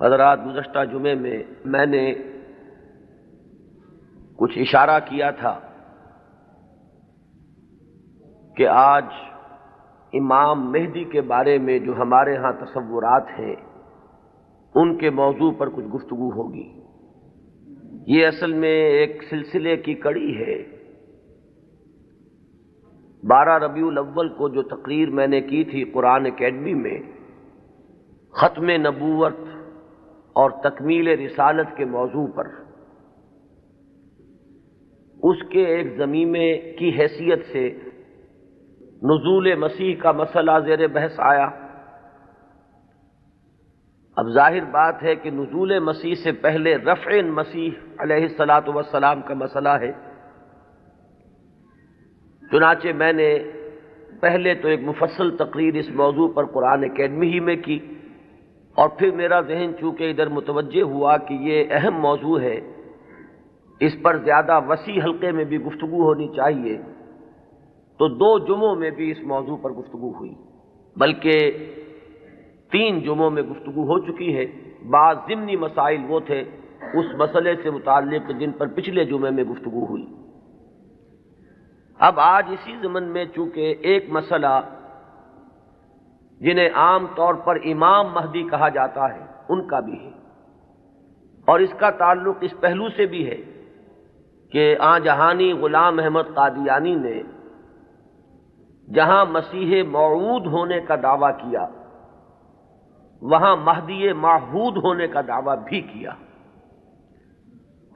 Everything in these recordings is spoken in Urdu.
حضرات، گزشتہ جمعے میں نے کچھ اشارہ کیا تھا کہ آج امام مہدی کے بارے میں جو ہمارے ہاں تصورات ہیں ان کے موضوع پر کچھ گفتگو ہوگی۔ یہ اصل میں ایک سلسلے کی کڑی ہے۔ 12 ربیع الاول کو جو تقریر میں نے کی تھی قرآن اکیڈمی میں ختم نبوت اور تکمیل رسالت کے موضوع پر، اس کے ایک ضمیمے کی حیثیت سے نزول مسیح کا مسئلہ زیر بحث آیا۔ اب ظاہر بات ہے کہ نزول مسیح سے پہلے رفع مسیح علیہ الصلاۃ والسلام کا مسئلہ ہے۔ چنانچہ میں نے پہلے تو ایک مفصل تقریر اس موضوع پر قرآن اکیڈمی ہی میں کی، اور پھر میرا ذہن چونکہ ادھر متوجہ ہوا کہ یہ اہم موضوع ہے، اس پر زیادہ وسیع حلقے میں بھی گفتگو ہونی چاہیے، تو 2 جمعوں میں بھی اس موضوع پر گفتگو ہوئی، بلکہ 3 جمعوں میں گفتگو ہو چکی ہے۔ بعض ضمنی مسائل وہ تھے اس مسئلے سے متعلق جن پر پچھلے جمعے میں گفتگو ہوئی۔ اب آج اسی ضمن میں چونکہ ایک مسئلہ جنہیں عام طور پر امام مہدی کہا جاتا ہے ان کا بھی ہے، اور اس کا تعلق اس پہلو سے بھی ہے کہ آن جہانی غلام احمد قادیانی نے جہاں مسیح موعود ہونے کا دعویٰ کیا وہاں مہدی معہود ہونے کا دعویٰ بھی کیا،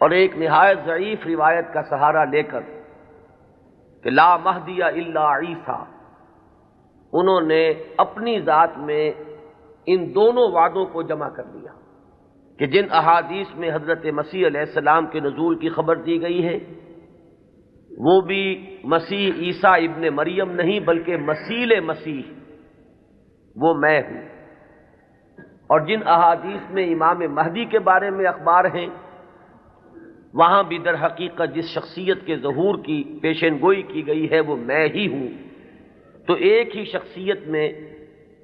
اور ایک نہایت ضعیف روایت کا سہارا لے کر کہ لا مہدی الا عیسیٰ، انہوں نے اپنی ذات میں ان دونوں وعدوں کو جمع کر لیا کہ جن احادیث میں حضرت مسیح علیہ السلام کے نزول کی خبر دی گئی ہے وہ بھی مسیح عیسیٰ ابن مریم نہیں بلکہ مسیل مسیح، وہ میں ہوں، اور جن احادیث میں امام مہدی کے بارے میں اخبار ہیں وہاں بھی در حقیقت جس شخصیت کے ظہور کی پیشین گوئی کی گئی ہے وہ میں ہی ہوں۔ تو ایک ہی شخصیت میں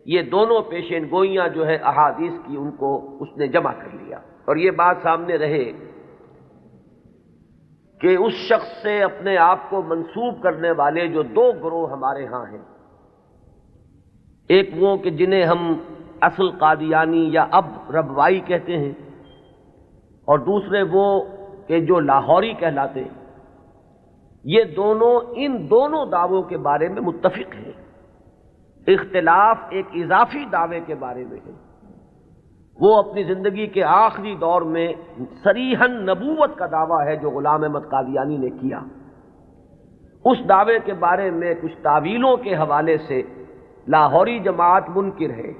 یہ دونوں پیشین گوئیاں جو ہے احادیث کی ان کو اس نے جمع کر لیا، اور یہ بات سامنے رہے کہ اس شخص سے اپنے آپ کو منسوب کرنے والے جو 2 گروہ ہمارے ہاں ہیں، ایک وہ کہ جنہیں ہم اصل قادیانی یا اب ربوائی کہتے ہیں، اور دوسرے وہ کہ جو لاہوری کہلاتے ہیں، یہ دونوں ان دونوں دعووں کے بارے میں متفق ہیں۔ اختلاف ایک اضافی دعوے کے بارے میں ہے، وہ اپنی زندگی کے آخری دور میں صریحاً نبوت کا دعویٰ ہے جو غلام احمد قادیانی نے کیا۔ اس دعوے کے بارے میں کچھ تعویلوں کے حوالے سے لاہوری جماعت منکر ہے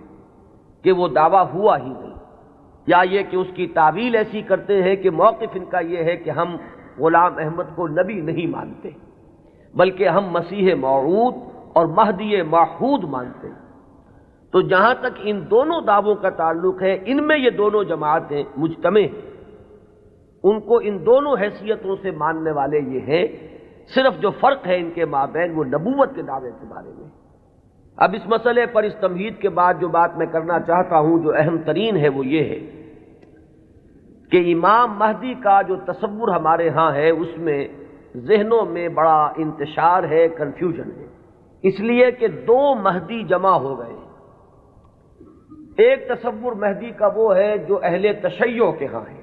کہ وہ دعویٰ ہوا ہی نہیں، یا یہ کہ اس کی تعویل ایسی کرتے ہیں کہ موقف ان کا یہ ہے کہ ہم غلام احمد کو نبی نہیں مانتے بلکہ ہم مسیح موعود اور مہدی معہود مانتے ہیں۔ تو جہاں تک ان دونوں دعووں کا تعلق ہے ان میں یہ دونوں جماعتیں مجتمع ہیں، ان کو ان دونوں حیثیتوں سے ماننے والے یہ ہیں، صرف جو فرق ہے ان کے مابین وہ نبوت کے دعوے کے بارے میں۔ اب اس مسئلے پر اس تمہید کے بعد جو بات میں کرنا چاہتا ہوں جو اہم ترین ہے وہ یہ ہے کہ امام مہدی کا جو تصور ہمارے ہاں ہے اس میں ذہنوں میں بڑا انتشار ہے، کنفیوژن ہے، اس لیے کہ 2 مہدی جمع ہو گئے۔ ایک تصور مہدی کا وہ ہے جو اہل تشیع کے ہاں ہے،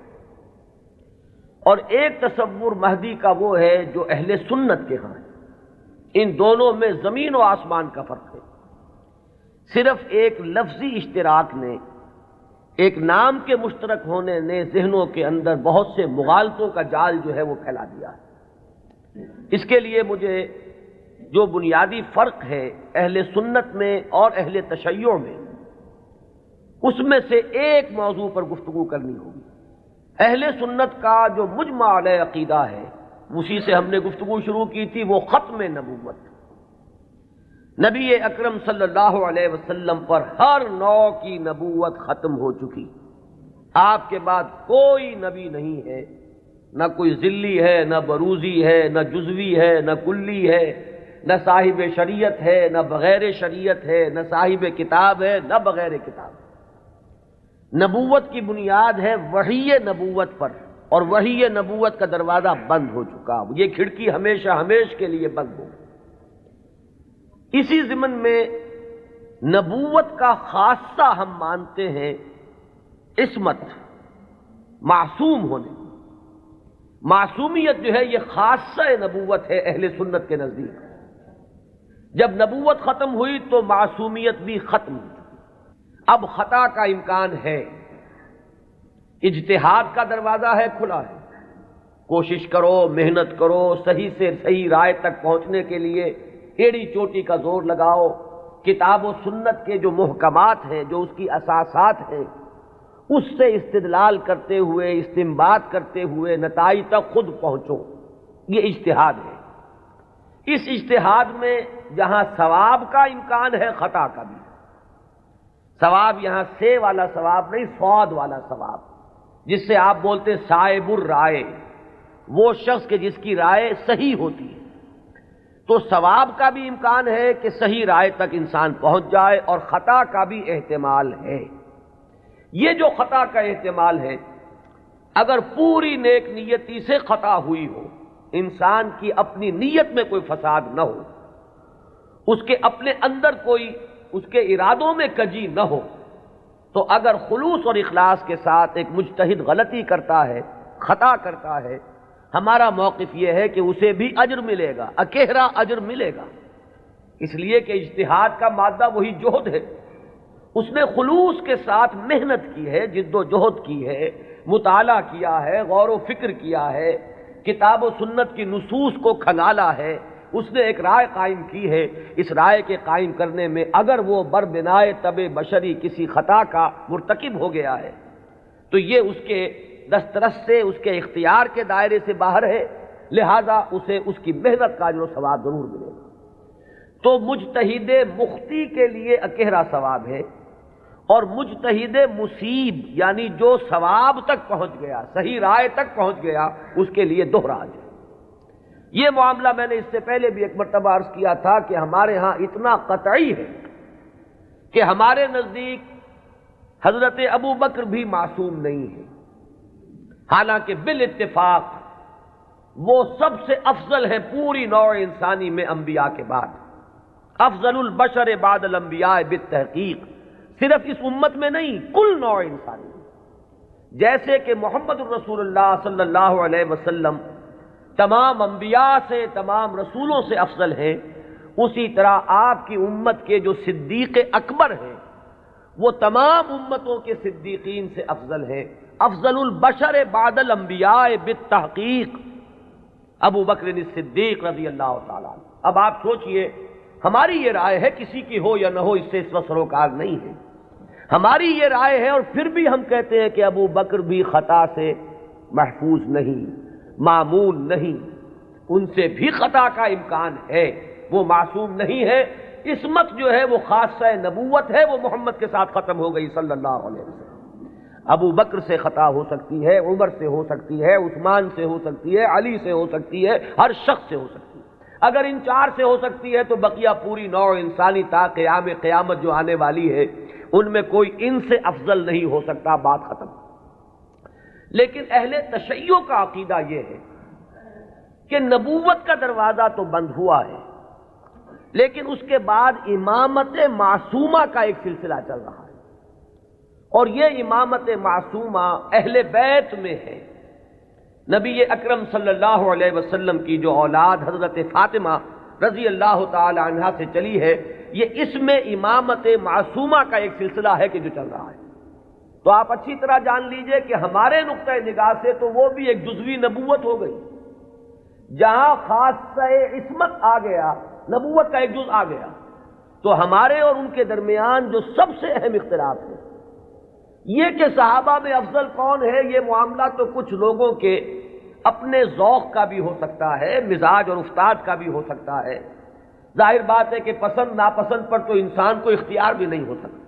اور ایک تصور مہدی کا وہ ہے جو اہل سنت کے ہاں ہے۔ ان دونوں میں زمین و آسمان کا فرق ہے۔ صرف ایک لفظی اشتراک نے، ایک نام کے مشترک ہونے نے ذہنوں کے اندر بہت سے مغالطوں کا جال جو ہے وہ پھیلا دیا ہے۔ اس کے لیے مجھے جو بنیادی فرق ہے اہل سنت میں اور اہل تشیع میں، اس میں سے ایک موضوع پر گفتگو کرنی ہوگی۔ اہل سنت کا جو مجمع علیہ عقیدہ ہے اسی سے ہم نے گفتگو شروع کی تھی، وہ ختم نبوت۔ نبی اکرم صلی اللہ علیہ وسلم پر ہر نوع کی نبوت ختم ہو چکی، آپ کے بعد کوئی نبی نہیں ہے، نہ کوئی ذلی ہے، نہ بروزی ہے، نہ جزوی ہے، نہ کلی ہے، نہ صاحب شریعت ہے، نہ بغیر شریعت ہے، نہ صاحب کتاب ہے، نہ بغیر کتاب ہے۔ نبوت کی بنیاد ہے وحی نبوت پر، اور وحی نبوت کا دروازہ بند ہو چکا، یہ کھڑکی ہمیشہ ہمیش کے لیے بند ہو۔ اسی ضمن میں نبوت کا خاصہ ہم مانتے ہیں عصمت، معصوم ہونے۔ معصومیت جو ہے یہ خاصہ نبوت ہے اہل سنت کے نزدیک۔ جب نبوت ختم ہوئی تو معصومیت بھی ختم ہوئی۔ اب خطا کا امکان ہے، اجتہاد کا دروازہ ہے، کھلا ہے، کوشش کرو، محنت کرو، صحیح سے صحیح رائے تک پہنچنے کے لیے ایڑی چوٹی کا زور لگاؤ، کتاب و سنت کے جو محکمات ہیں، جو اس کی اساسات ہیں، اس سے استدلال کرتے ہوئے، استنباط کرتے ہوئے نتائج تک خود پہنچو، یہ اجتہاد ہے۔ اس اجتہاد میں جہاں ثواب کا امکان ہے، خطا کا بھی۔ ثواب یہاں سے والا ثواب نہیں، صاد والا ثواب، جس سے آپ بولتے ہیں صائب الرائے، وہ شخص کے جس کی رائے صحیح ہوتی ہے۔ تو ثواب کا بھی امکان ہے کہ صحیح رائے تک انسان پہنچ جائے، اور خطا کا بھی احتمال ہے۔ یہ جو خطا کا احتمال ہے، اگر پوری نیک نیتی سے خطا ہوئی ہو، انسان کی اپنی نیت میں کوئی فساد نہ ہو، اس کے اپنے اندر کوئی اس کے ارادوں میں کجی نہ ہو، تو اگر خلوص اور اخلاص کے ساتھ ایک مجتہد غلطی کرتا ہے، خطا کرتا ہے، ہمارا موقف یہ ہے کہ اسے بھی اجر ملے گا، اکیرا اجر ملے گا، اس لیے کہ اجتہاد کا مادہ وہی جہد ہے۔ اس نے خلوص کے ساتھ محنت کی ہے، جد و جہد کی ہے، مطالعہ کیا ہے، غور و فکر کیا ہے، کتاب و سنت کی نصوص کو کھنگالا ہے، اس نے ایک رائے قائم کی ہے۔ اس رائے کے قائم کرنے میں اگر وہ بربنائے طبع بشری کسی خطا کا مرتکب ہو گیا ہے تو یہ اس کے دسترس سے، اس کے اختیار کے دائرے سے باہر ہے، لہذا اسے اس کی محنت کا اجر و ثواب ضرور ملے گا۔ تو مجتہد مخطی کے لیے اکیرا ثواب ہے، اور مجتہد مصیب یعنی جو ثواب تک پہنچ گیا، صحیح رائے تک پہنچ گیا، اس کے لیے دوہرا اجر۔ یہ معاملہ میں نے اس سے پہلے بھی ایک مرتبہ عرض کیا تھا کہ ہمارے ہاں اتنا قطعی ہے کہ ہمارے نزدیک حضرت ابو بکر بھی معصوم نہیں ہے، حالانکہ بالاتفاق وہ سب سے افضل ہے پوری نوع انسانی میں انبیاء کے بعد، افضل البشر بعد الانبیاء بالتحقیق، صرف اس امت میں نہیں، کل نوع انسانی میں۔ جیسے کہ محمد الرسول اللہ صلی اللہ علیہ وسلم تمام انبیاء سے، تمام رسولوں سے افضل ہیں، اسی طرح آپ کی امت کے جو صدیق اکبر ہیں وہ تمام امتوں کے صدیقین سے افضل ہیں، افضل البشر بعد الانبیاء بالتحقیق ابو بکر الصدیق رضی اللہ تعالیٰ عنہ۔ اب آپ سوچئے، ہماری یہ رائے ہے، کسی کی ہو یا نہ ہو اس سے اس وقت سروکار نہیں ہے، ہماری یہ رائے ہے، اور پھر بھی ہم کہتے ہیں کہ ابو بکر بھی خطا سے محفوظ نہیں، معمول نہیں، ان سے بھی خطا کا امکان ہے، وہ معصوم نہیں ہے۔ عصمت جو ہے وہ خاصہ نبوت ہے، وہ محمد کے ساتھ ختم ہو گئی صلی اللہ علیہ وسلم۔ ابو بکر سے خطا ہو سکتی ہے، عمر سے ہو سکتی ہے، عثمان سے ہو سکتی ہے، علی سے ہو سکتی ہے، ہر شخص سے ہو سکتی ہے۔ اگر ان چار سے ہو سکتی ہے تو بقیہ پوری نوع انسانی تا قیام قیامت جو آنے والی ہے ان میں کوئی ان سے افضل نہیں ہو سکتا، بات ختم۔ لیکن اہل تشیع کا عقیدہ یہ ہے کہ نبوت کا دروازہ تو بند ہوا ہے، لیکن اس کے بعد امامت معصومہ کا ایک سلسلہ چل رہا ہے، اور یہ امامت معصومہ اہل بیت میں ہے۔ نبی اکرم صلی اللہ علیہ وسلم کی جو اولاد حضرت فاطمہ رضی اللہ تعالی عنہا سے چلی ہے، یہ اس میں امامت معصومہ کا ایک سلسلہ ہے کہ جو چل رہا ہے۔ تو آپ اچھی طرح جان لیجئے کہ ہمارے نقطۂ نگاہ سے تو وہ بھی ایک جزوی نبوت ہو گئی، جہاں خاصہ عصمت آ گیا، نبوت کا ایک جز آ گیا۔ تو ہمارے اور ان کے درمیان جو سب سے اہم اختلاف ہے یہ کہ صحابہ میں افضل کون ہے، یہ معاملہ تو کچھ لوگوں کے اپنے ذوق کا بھی ہو سکتا ہے، مزاج اور افتاد کا بھی ہو سکتا ہے۔ ظاہر بات ہے کہ پسند ناپسند پر تو انسان کو اختیار بھی نہیں ہو سکتا۔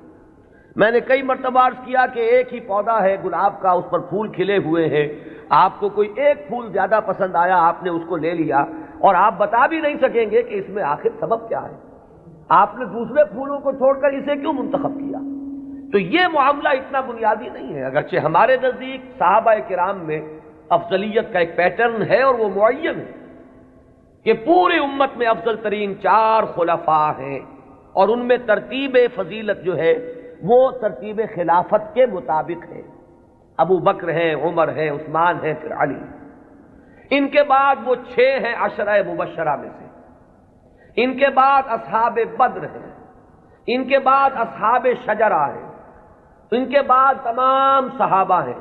میں نے کئی مرتبہ عرض کیا کہ ایک ہی پودا ہے گلاب کا، اس پر پھول کھلے ہوئے ہیں، آپ کو کوئی ایک پھول زیادہ پسند آیا، آپ نے اس کو لے لیا، اور آپ بتا بھی نہیں سکیں گے کہ اس میں آخر سبب کیا ہے، آپ نے دوسرے پھولوں کو چھوڑ کر اسے کیوں منتخب کیا۔ تو یہ معاملہ اتنا بنیادی نہیں ہے، اگرچہ ہمارے نزدیک صحابہ کرام میں افضلیت کا ایک پیٹرن ہے اور وہ معین ہے کہ پوری امت میں افضل ترین 4 خلفاء ہیں، اور ان میں ترتیب فضیلت جو ہے وہ ترتیب خلافت کے مطابق ہے۔ ابو بکر ہیں، عمر ہیں، عثمان ہیں، پھر علی۔ ان کے بعد وہ 6 ہیں عشرہ مبشرہ میں سے، ان کے بعد اصحاب بدر ہیں، ان کے بعد اصحاب شجرہ ہیں، ان کے بعد تمام صحابہ ہیں،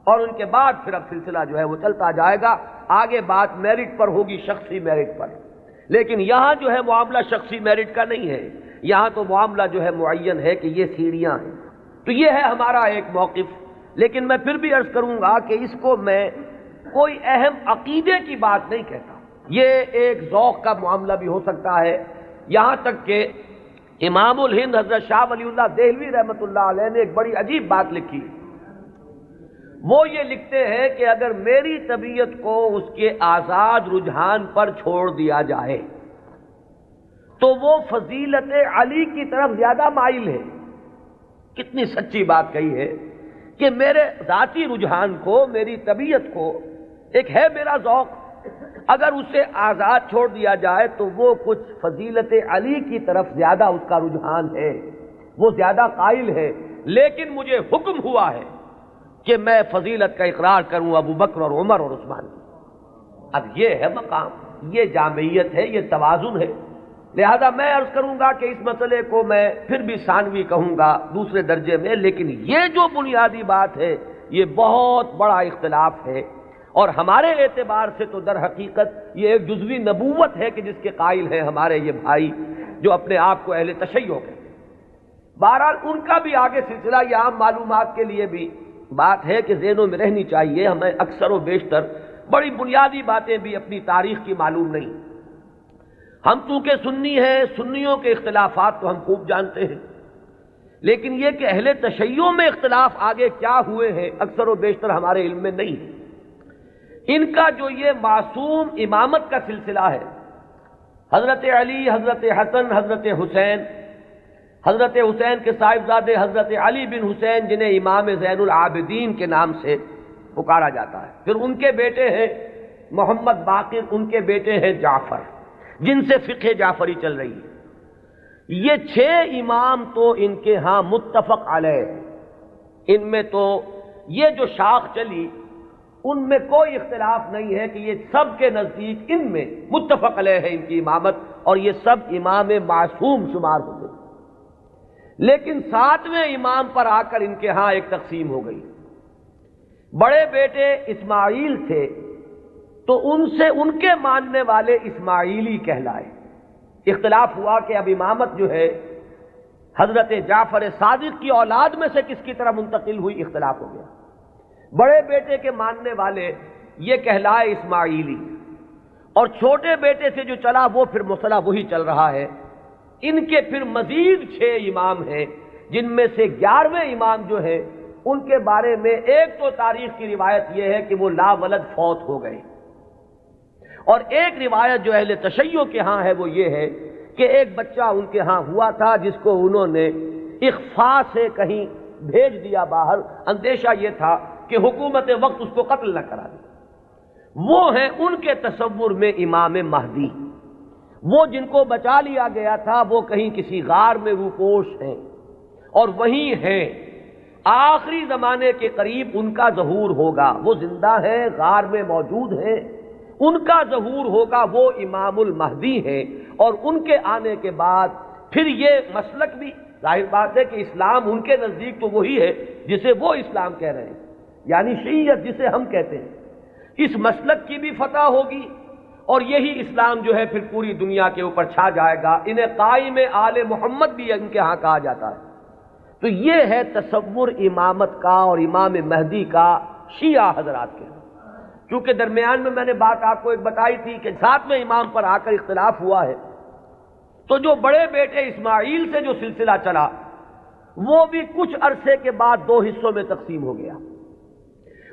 اور ان کے بعد پھر اب سلسلہ جو ہے وہ چلتا جائے گا۔ آگے بات میرٹ پر ہوگی، شخصی میرٹ پر، لیکن یہاں جو ہے معاملہ شخصی میرٹ کا نہیں ہے، یہاں تو معاملہ جو ہے معین ہے کہ یہ سیڑھیاں ہیں۔ تو یہ ہے ہمارا ایک موقف، لیکن میں پھر بھی عرض کروں گا کہ اس کو میں کوئی اہم عقیدے کی بات نہیں کہتا، یہ ایک ذوق کا معاملہ بھی ہو سکتا ہے۔ یہاں تک کہ امام الہند حضرت شاہ ولی اللہ دہلوی رحمۃ اللہ علیہ نے ایک بڑی عجیب بات لکھی۔ وہ یہ لکھتے ہیں کہ اگر میری طبیعت کو اس کے آزاد رجحان پر چھوڑ دیا جائے تو وہ فضیلت علی کی طرف زیادہ مائل ہے۔ کتنی سچی بات کہی ہے کہ میرے ذاتی رجحان کو، میری طبیعت کو، ایک ہے میرا ذوق، اگر اسے آزاد چھوڑ دیا جائے تو وہ کچھ فضیلت علی کی طرف زیادہ اس کا رجحان ہے، وہ زیادہ قائل ہے، لیکن مجھے حکم ہوا ہے کہ میں فضیلت کا اقرار کروں ابو بکر اور عمر اور عثمان کی۔ اب یہ ہے مقام، یہ جامعیت ہے، یہ توازن ہے۔ لہذا میں عرض کروں گا کہ اس مسئلے کو میں پھر بھی ثانوی کہوں گا، دوسرے درجے میں، لیکن یہ جو بنیادی بات ہے یہ بہت بڑا اختلاف ہے، اور ہمارے اعتبار سے تو در حقیقت یہ ایک جزوی نبوت ہے کہ جس کے قائل ہیں ہمارے یہ بھائی جو اپنے آپ کو اہل تشیع کہتے ہیں۔ بہرحال ان کا بھی آگے سلسلہ، یہ عام معلومات کے لیے بھی بات ہے کہ ذہنوں میں رہنی چاہیے، ہمیں اکثر و بیشتر بڑی بنیادی باتیں بھی اپنی تاریخ کی معلوم نہیں۔ ہم چونکہ سنی ہیں، سنیوں کے اختلافات تو ہم خوب جانتے ہیں، لیکن یہ کہ اہل تشیع میں اختلاف آگے کیا ہوئے ہیں اکثر و بیشتر ہمارے علم میں نہیں ہے۔ ان کا جو یہ معصوم امامت کا سلسلہ ہے، حضرت علی، حضرت حسن، حضرت حسین، حضرت حسین کے صاحبزادے حضرت علی بن حسین جنہیں امام زین العابدین کے نام سے پکارا جاتا ہے، پھر ان کے بیٹے ہیں محمد باقر، ان کے بیٹے ہیں جعفر، جن سے فقہ جعفری چل رہی ہے۔ یہ 6 امام تو ان کے ہاں متفق علیہ، ان میں تو یہ جو شاخ چلی ان میں کوئی اختلاف نہیں ہے کہ یہ سب کے نزدیک ان میں متفق علیہ ہے ان کی امامت، اور یہ سب امام معصوم شمار ہو گئے۔ لیکن 7ویں امام پر آ کر ان کے ہاں ایک تقسیم ہو گئی۔ بڑے بیٹے اسماعیل تھے تو ان سے ان کے ماننے والے اسماعیلی کہلائے۔ اختلاف ہوا کہ اب امامت جو ہے حضرت جعفر صادق کی اولاد میں سے کس کی طرح منتقل ہوئی، اختلاف ہو گیا۔ بڑے بیٹے کے ماننے والے یہ کہلائے اسماعیلی، اور چھوٹے بیٹے سے جو چلا وہ پھر مسئلہ وہی چل رہا ہے۔ ان کے پھر مزید 6 امام ہیں، جن میں سے 11ویں امام جو ہے ان کے بارے میں ایک تو تاریخ کی روایت یہ ہے کہ وہ لا ولد فوت ہو گئے، اور ایک روایت جو اہل تشیع کے ہاں ہے وہ یہ ہے کہ ایک بچہ ان کے ہاں ہوا تھا جس کو انہوں نے اخفاء سے کہیں بھیج دیا باہر، اندیشہ یہ تھا کہ حکومت وقت اس کو قتل نہ کرا دے۔ وہ ہیں ان کے تصور میں امام مہدی، وہ جن کو بچا لیا گیا تھا وہ کہیں کسی غار میں روپوش ہیں، اور وہیں ہیں، آخری زمانے کے قریب ان کا ظہور ہوگا، وہ زندہ ہیں، غار میں موجود ہیں، ان کا ظہور ہوگا، وہ امام المہدی ہیں، اور ان کے آنے کے بعد پھر یہ مسلک بھی ظاہر بات ہے کہ اسلام ان کے نزدیک تو وہی ہے جسے وہ اسلام کہہ رہے ہیں، یعنی شیعیت جسے ہم کہتے ہیں، اس مسلک کی بھی فتح ہوگی، اور یہی اسلام جو ہے پھر پوری دنیا کے اوپر چھا جائے گا۔ انہیں قائم آل محمد بھی ان کے ہاں کہا جاتا ہے۔ تو یہ ہے تصور امامت کا اور امام مہدی کا شیعہ حضرات کے۔ چونکہ درمیان میں میں نے بات آپ کو ایک بتائی تھی کہ 7ویں امام پر آ کر اختلاف ہوا ہے، تو جو بڑے بیٹے اسماعیل سے جو سلسلہ چلا وہ بھی کچھ عرصے کے بعد 2 حصوں میں تقسیم ہو گیا۔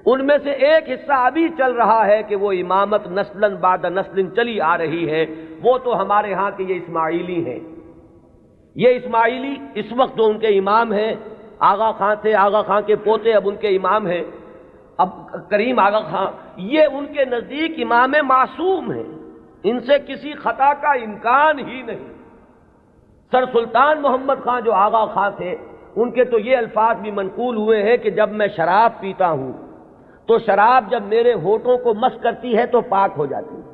ان میں سے ایک حصہ ابھی چل رہا ہے کہ وہ امامت نسلاً بعد نسل چلی آ رہی ہے، وہ تو ہمارے ہاں کے یہ اسماعیلی ہیں۔ یہ اسماعیلی اس وقت جو ان کے امام ہیں آغا خان تھے، آغا خان کے پوتے اب ان کے امام ہیں، اب کریم آغا خان، یہ ان کے نزدیک امام معصوم ہیں، ان سے کسی خطا کا امکان ہی نہیں۔ سر سلطان محمد خان جو آغا خان تھے، ان کے تو یہ الفاظ بھی منقول ہوئے ہیں کہ جب میں شراب پیتا ہوں تو شراب جب میرے ہونٹوں کو مس کرتی ہے تو پاک ہو جاتی ہے۔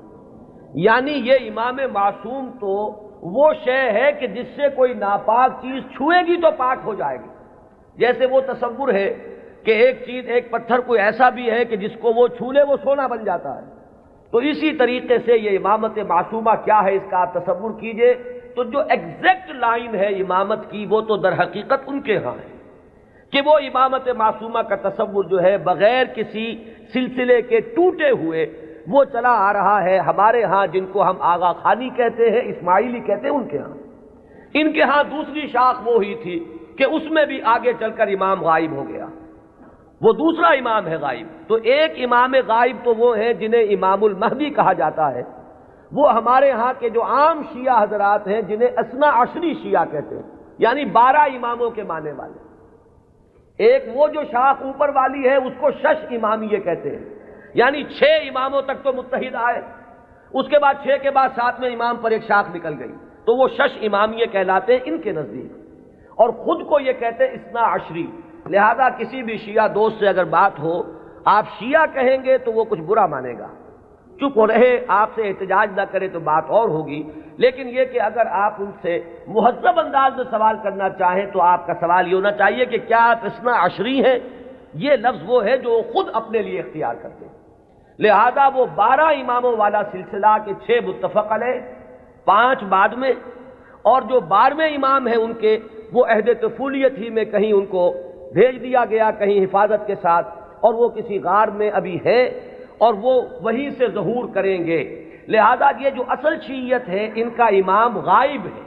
یعنی یہ امام معصوم تو وہ شے ہے کہ جس سے کوئی ناپاک چیز چھوئے گی تو پاک ہو جائے گی۔ جیسے وہ تصور ہے کہ ایک چیز، ایک پتھر کوئی ایسا بھی ہے کہ جس کو وہ چھو لے وہ سونا بن جاتا ہے، تو اسی طریقے سے یہ امامت معصومہ کیا ہے اس کا آپ تصور کیجئے۔ تو جو ایگزیکٹ لائن ہے امامت کی وہ تو در حقیقت ان کے ہاں ہے کہ وہ امامت معصومہ کا تصور جو ہے بغیر کسی سلسلے کے ٹوٹے ہوئے وہ چلا آ رہا ہے ہمارے ہاں، جن کو ہم آغا خانی کہتے ہیں، اسماعیلی کہتے ہیں، ان کے ہاں۔ ان کے ہاں دوسری شاخ وہ ہی تھی کہ اس میں بھی آگے چل کر امام غائب ہو گیا، وہ دوسرا امام ہے غائب۔ تو ایک امام غائب تو وہ ہیں جنہیں امام المہدی کہا جاتا ہے، وہ ہمارے ہاں کے جو عام شیعہ حضرات ہیں جنہیں اثنا عشری شیعہ کہتے ہیں، یعنی 12 اماموں کے ماننے والے۔ ایک وہ جو شاخ اوپر والی ہے اس کو شش امامیہ کہتے ہیں، یعنی 6 اماموں تک تو متحد آئے، اس کے بعد 6 کے بعد 7ویں امام پر ایک شاخ نکل گئی، تو وہ شش امامیہ کہلاتے ہیں ان کے نزدیک، اور خود کو یہ کہتے ہیں اثنا عشری۔ لہذا کسی بھی شیعہ دوست سے اگر بات ہو، آپ شیعہ کہیں گے تو وہ کچھ برا مانے گا، چپ رہے، آپ سے احتجاج نہ کرے تو بات اور ہوگی، لیکن یہ کہ اگر آپ ان سے مہذب انداز میں سوال کرنا چاہیں تو آپ کا سوال یہ ہونا چاہیے کہ کیا آپ اثنا عشری ہیں؟ یہ لفظ وہ ہے جو خود اپنے لیے اختیار کرتے ہیں۔ لہذا وہ 12 اماموں والا سلسلہ کے 6 متفق علیہ، 5 بعد میں، اور جو 12ویں امام ہیں ان کے وہ عہد طفولیت ہی میں کہیں ان کو بھیج دیا گیا، کہیں حفاظت کے ساتھ، اور وہ کسی غار میں ابھی ہے اور وہ وہیں سے ظہور کریں گے۔ لہذا یہ جو اصل شیعیت ہے ان کا امام غائب ہے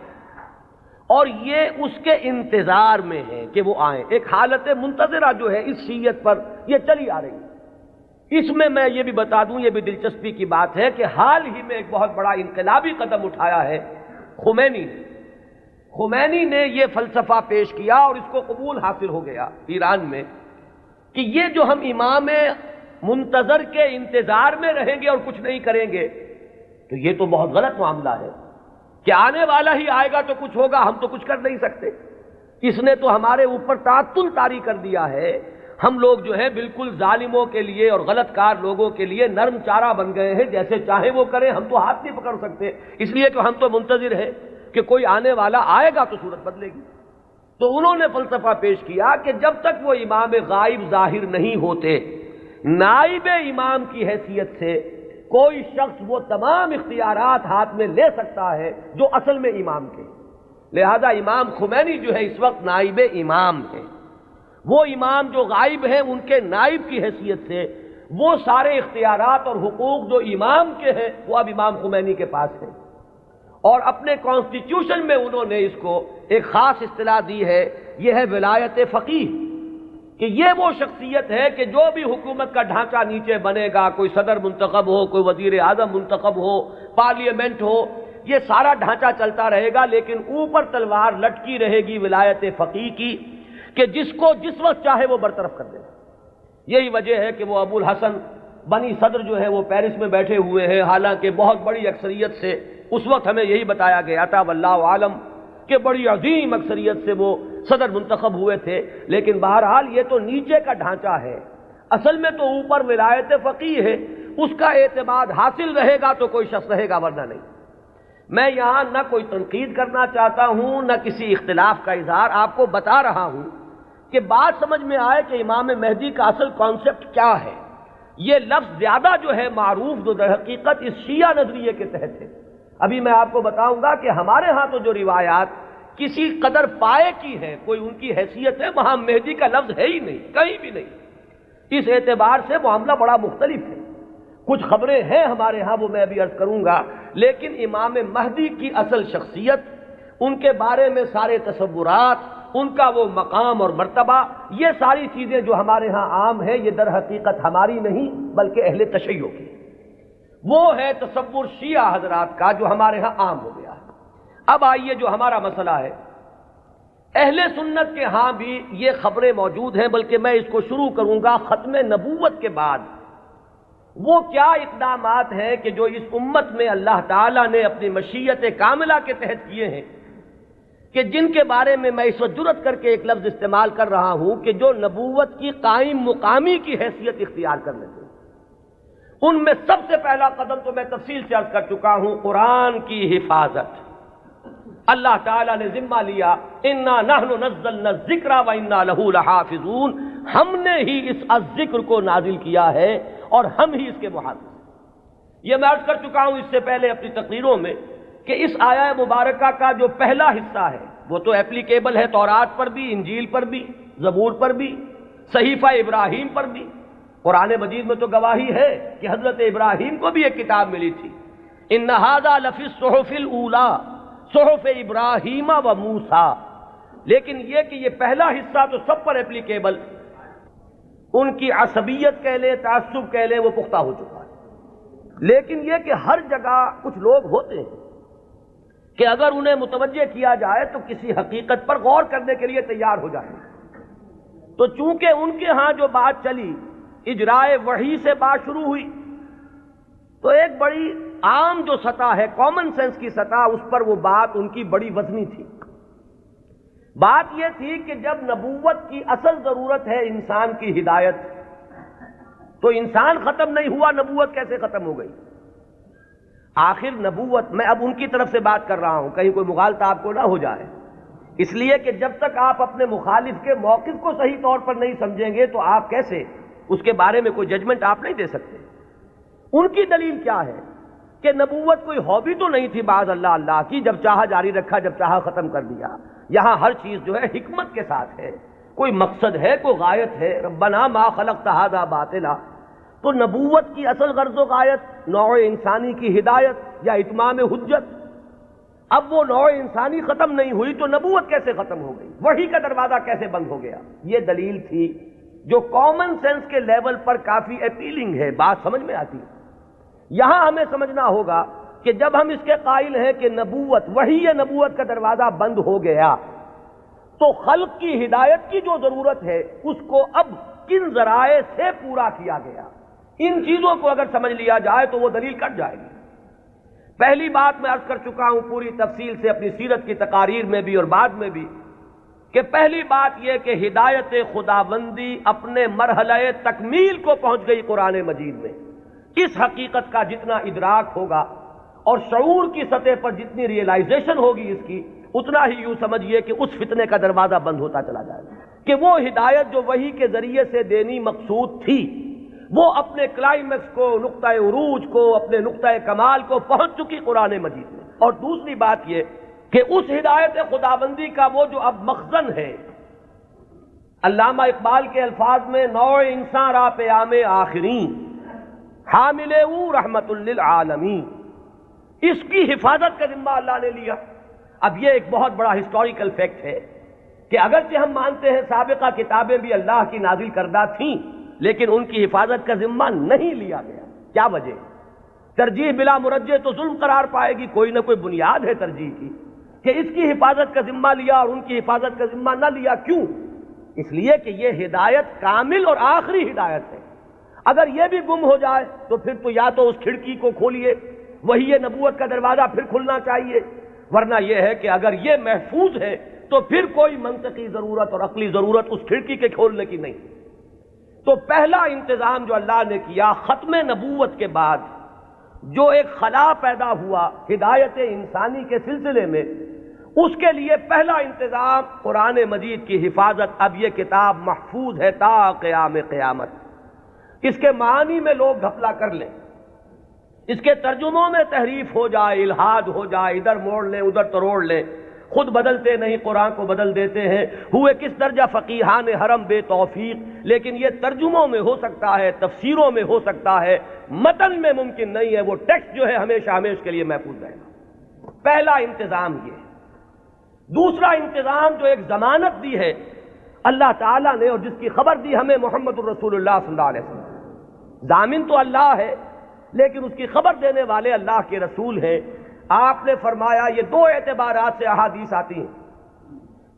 اور یہ اس کے انتظار میں ہے کہ وہ آئیں۔ ایک حالت منتظرہ جو ہے اس شیعیت پر یہ چلی آ رہی ہے۔ اس میں یہ بھی بتا دوں، یہ بھی دلچسپی کی بات ہے کہ حال ہی میں ایک بہت بڑا انقلابی قدم اٹھایا ہے خمینی نے یہ فلسفہ پیش کیا اور اس کو قبول حاصل ہو گیا ایران میں کہ یہ جو ہم امام منتظر کے انتظار میں رہیں گے اور کچھ نہیں کریں گے تو یہ تو بہت غلط معاملہ ہے کہ آنے والا ہی آئے گا تو کچھ ہوگا، ہم تو کچھ کر نہیں سکتے۔ اس نے تو ہمارے اوپر تعطل طاری کر دیا ہے، ہم لوگ جو ہے بالکل ظالموں کے لیے اور غلط کار لوگوں کے لیے نرم چارہ بن گئے ہیں، جیسے چاہیں وہ کریں، ہم تو ہاتھ نہیں پکڑ سکتے، اس لیے کہ ہم تو منتظر ہیں کہ کوئی آنے والا آئے گا تو صورت بدلے گی۔ تو انہوں نے فلسفہ پیش کیا کہ جب تک وہ امام غائب ظاہر نہیں ہوتے، نائب امام کی حیثیت سے کوئی شخص وہ تمام اختیارات ہاتھ میں لے سکتا ہے جو اصل میں امام کے۔ لہذا امام خمینی جو ہے اس وقت نائب امام ہے، وہ امام جو غائب ہیں ان کے نائب کی حیثیت سے وہ سارے اختیارات اور حقوق جو امام کے ہیں وہ اب امام خمینی کے پاس ہیں، اور اپنے کانسٹیٹیوشن میں انہوں نے اس کو ایک خاص اصطلاح دی ہے، یہ ہے ولایت فقیہ، کہ یہ وہ شخصیت ہے کہ جو بھی حکومت کا ڈھانچہ نیچے بنے گا، کوئی صدر منتخب ہو، کوئی وزیر اعظم منتخب ہو، پارلیمنٹ ہو، یہ سارا ڈھانچہ چلتا رہے گا، لیکن اوپر تلوار لٹکی رہے گی ولایت فقیہ کی کہ جس کو جس وقت چاہے وہ برطرف کر دے۔ یہی وجہ ہے کہ وہ ابو الحسن بنی صدر جو ہے وہ پیرس میں بیٹھے ہوئے ہیں، حالانکہ بہت بڑی اکثریت سے اس وقت ہمیں یہی بتایا گیا تھا واللہ عالم کہ بڑی عظیم اکثریت سے وہ صدر منتخب ہوئے تھے، لیکن بہرحال یہ تو نیچے کا ڈھانچہ ہے، اصل میں تو اوپر ولایت فقیہ ہے، اس کا اعتماد حاصل رہے گا تو کوئی شخص رہے گا، ورنہ نہیں۔ میں یہاں نہ کوئی تنقید کرنا چاہتا ہوں نہ کسی اختلاف کا اظہار، آپ کو بتا رہا ہوں کہ بات سمجھ میں آئے کہ امام مہدی کا اصل کانسیپٹ کیا ہے۔ یہ لفظ زیادہ جو ہے معروف جو در حقیقت اس شیعہ نظریے کے تحت ہے۔ ابھی میں آپ کو بتاؤں گا کہ ہمارے ہاں تو جو روایات کسی قدر پائے کی ہیں، کوئی ان کی حیثیت ہے، وہاں مہدی کا لفظ ہے ہی نہیں، کہیں بھی نہیں۔ اس اعتبار سے معاملہ بڑا مختلف ہے، کچھ خبریں ہیں ہمارے ہاں وہ میں ابھی عرض کروں گا، لیکن امام مہدی کی اصل شخصیت، ان کے بارے میں سارے تصورات، ان کا وہ مقام اور مرتبہ، یہ ساری چیزیں جو ہمارے ہاں عام ہیں یہ در حقیقت ہماری نہیں بلکہ اہل تشیع کی، وہ ہے تصور شیعہ حضرات کا جو ہمارے ہاں عام ہو گیا ہے۔ اب آئیے جو ہمارا مسئلہ ہے، اہل سنت کے ہاں بھی یہ خبریں موجود ہیں، بلکہ میں اس کو شروع کروں گا ختم نبوت کے بعد وہ کیا اقدامات ہیں کہ جو اس امت میں اللہ تعالیٰ نے اپنی مشیت کاملہ کے تحت کیے ہیں، کہ جن کے بارے میں میں اس وقت جرأت کر کے ایک لفظ استعمال کر رہا ہوں کہ جو نبوت کی قائم مقامی کی حیثیت اختیار کر لیتے ہیں۔ ان میں سب سے پہلا قدم تو میں تفصیل سے عرض کر چکا ہوں، قرآن کی حفاظت۔ اللہ تعالیٰ نے ذمہ لیا، انا نحن نزلنا الذکر وانا لہ لحافظون، ہم نے ہی اس الذکر کو نازل کیا ہے اور ہم ہی اس کے محافظ ہیں۔ یہ میں عرض کر چکا ہوں اس سے پہلے اپنی تقریروں میں کہ اس آیہ مبارکہ کا جو پہلا حصہ ہے وہ تو اپلیکیبل ہے تورات پر بھی، انجیل پر بھی، زبور پر بھی، صحیفہ ابراہیم پر بھی۔ قرآن مجید میں تو گواہی ہے کہ حضرت ابراہیم کو بھی ایک کتاب ملی تھی، ان ھذا لفی الصحف الاولی صحف ابراہیم و موسیٰ۔ لیکن یہ کہ یہ پہلا حصہ تو سب پر اپلیکیبل، ان کی عصبیت کہہ لیں، تعصب کہہ لیں، وہ پختہ ہو چکا ہے۔ لیکن یہ کہ ہر جگہ کچھ لوگ ہوتے ہیں کہ اگر انہیں متوجہ کیا جائے تو کسی حقیقت پر غور کرنے کے لیے تیار ہو جائیں۔ تو چونکہ ان کے ہاں جو بات چلی، اجرائے وحی سے بات شروع ہوئی، تو ایک بڑی عام جو سطح ہے، کامن سینس کی سطح، اس پر وہ بات ان کی بڑی وزنی تھی۔ بات یہ تھی کہ جب نبوت کی اصل ضرورت ہے انسان کی ہدایت، تو انسان ختم نہیں ہوا، نبوت کیسے ختم ہو گئی؟ آخر نبوت، میں اب ان کی طرف سے بات کر رہا ہوں، کہیں کوئی مغالطہ آپ کو نہ ہو جائے، اس لیے کہ جب تک آپ اپنے مخالف کے موقف کو صحیح طور پر نہیں سمجھیں گے تو آپ کیسے اس کے بارے میں کوئی ججمنٹ آپ نہیں دے سکتے۔ ان کی دلیل کیا ہے کہ نبوت کوئی ہابی تو نہیں تھی بعض اللہ کی، جب چاہا جاری رکھا، جب چاہا ختم کر دیا۔ یہاں ہر چیز جو ہے حکمت کے ساتھ ہے، کوئی مقصد ہے، کوئی غایت ہے، ربنا ما خلقت ھذا باطلا۔ تو نبوت کی اصل غرض و غایت نوع انسانی کی ہدایت یا اتمام حجت۔ اب وہ نوع انسانی ختم نہیں ہوئی تو نبوت کیسے ختم ہو گئی؟ وحی کا دروازہ کیسے بند ہو گیا؟ یہ دلیل تھی جو کامن سینس کے لیول پر کافی اپیلنگ ہے، بات سمجھ میں آتی ہے۔ یہاں ہمیں سمجھنا ہوگا کہ جب ہم اس کے قائل ہیں کہ نبوت، وحی نبوت کا دروازہ بند ہو گیا، تو خلق کی ہدایت کی جو ضرورت ہے اس کو اب کن ذرائع سے پورا کیا گیا، ان چیزوں کو اگر سمجھ لیا جائے تو وہ دلیل کٹ جائے گی۔ پہلی بات میں عرض کر چکا ہوں پوری تفصیل سے اپنی سیرت کی تقاریر میں بھی اور بعد میں بھی، کہ پہلی بات یہ کہ ہدایت خداوندی اپنے مرحلہ تکمیل کو پہنچ گئی قرآن مجید میں۔ اس حقیقت کا جتنا ادراک ہوگا اور شعور کی سطح پر جتنی ریئلائزیشن ہوگی اس کی، اتنا ہی یوں سمجھیے کہ اس فتنے کا دروازہ بند ہوتا چلا جائے گا کہ وہ ہدایت جو وحی کے ذریعے سے دینی مقصود تھی، وہ اپنے کلائمیکس کو، نقطہ عروج کو، اپنے نقطہ کمال کو پہنچ چکی قرآن مجید میں۔ اور دوسری بات یہ کہ اس ہدایت خداوندی کا وہ جو اب مخزن ہے، علامہ اقبال کے الفاظ میں نوع انسان را پیام آخرین حامل او رحمت للعالمین، اس کی حفاظت کا ذمہ اللہ نے لیا۔ اب یہ ایک بہت بڑا ہسٹوریکل فیکٹ ہے کہ اگرچہ ہم مانتے ہیں سابقہ کتابیں بھی اللہ کی نازل کردہ تھیں، لیکن ان کی حفاظت کا ذمہ نہیں لیا گیا۔ کیا وجہ؟ ترجیح بلا مرجح تو ظلم قرار پائے گی، کوئی نہ کوئی بنیاد ہے ترجیح کی، کہ اس کی حفاظت کا ذمہ لیا اور ان کی حفاظت کا ذمہ نہ لیا۔ کیوں؟ اس لیے کہ یہ ہدایت کامل اور آخری ہدایت ہے۔ اگر یہ بھی گم ہو جائے تو پھر تو یا تو اس کھڑکی کو کھولیے، وہی نبوت کا دروازہ پھر کھلنا چاہیے، ورنہ یہ ہے کہ اگر یہ محفوظ ہے تو پھر کوئی منطقی ضرورت اور عقلی ضرورت اس کھڑکی کے کھولنے کی نہیں۔ تو پہلا انتظام جو اللہ نے کیا ختم نبوت کے بعد، جو ایک خلا پیدا ہوا ہدایت انسانی کے سلسلے میں، اس کے لیے پہلا انتظام قرآن مجید کی حفاظت۔ اب یہ کتاب محفوظ ہے تا قیام قیامت۔ اس کے معنی میں لوگ گھپلا کر لیں، اس کے ترجموں میں تحریف ہو جائے، الہاد ہو جائے، ادھر موڑ لیں ادھر تروڑ لیں، خود بدلتے نہیں قرآن کو بدل دیتے ہیں، ہوئے کس درجہ فقیہان حرم بے توفیق۔ لیکن یہ ترجموں میں ہو سکتا ہے، تفسیروں میں ہو سکتا ہے، متن میں ممکن نہیں ہے۔ وہ ٹیکسٹ جو ہے ہمیشہ ہمیشہ کے لیے محفوظ رہے گا۔ پہلا انتظام یہ ہے۔ دوسرا انتظام جو ایک ضمانت دی ہے اللہ تعالیٰ نے اور جس کی خبر دی ہمیں محمد الرسول اللہ صلی اللہ علیہ وسلم، ضامن تو اللہ ہے لیکن اس کی خبر دینے والے اللہ کے رسول ہیں۔ آپ نے فرمایا، یہ دو اعتبارات سے احادیث آتی ہیں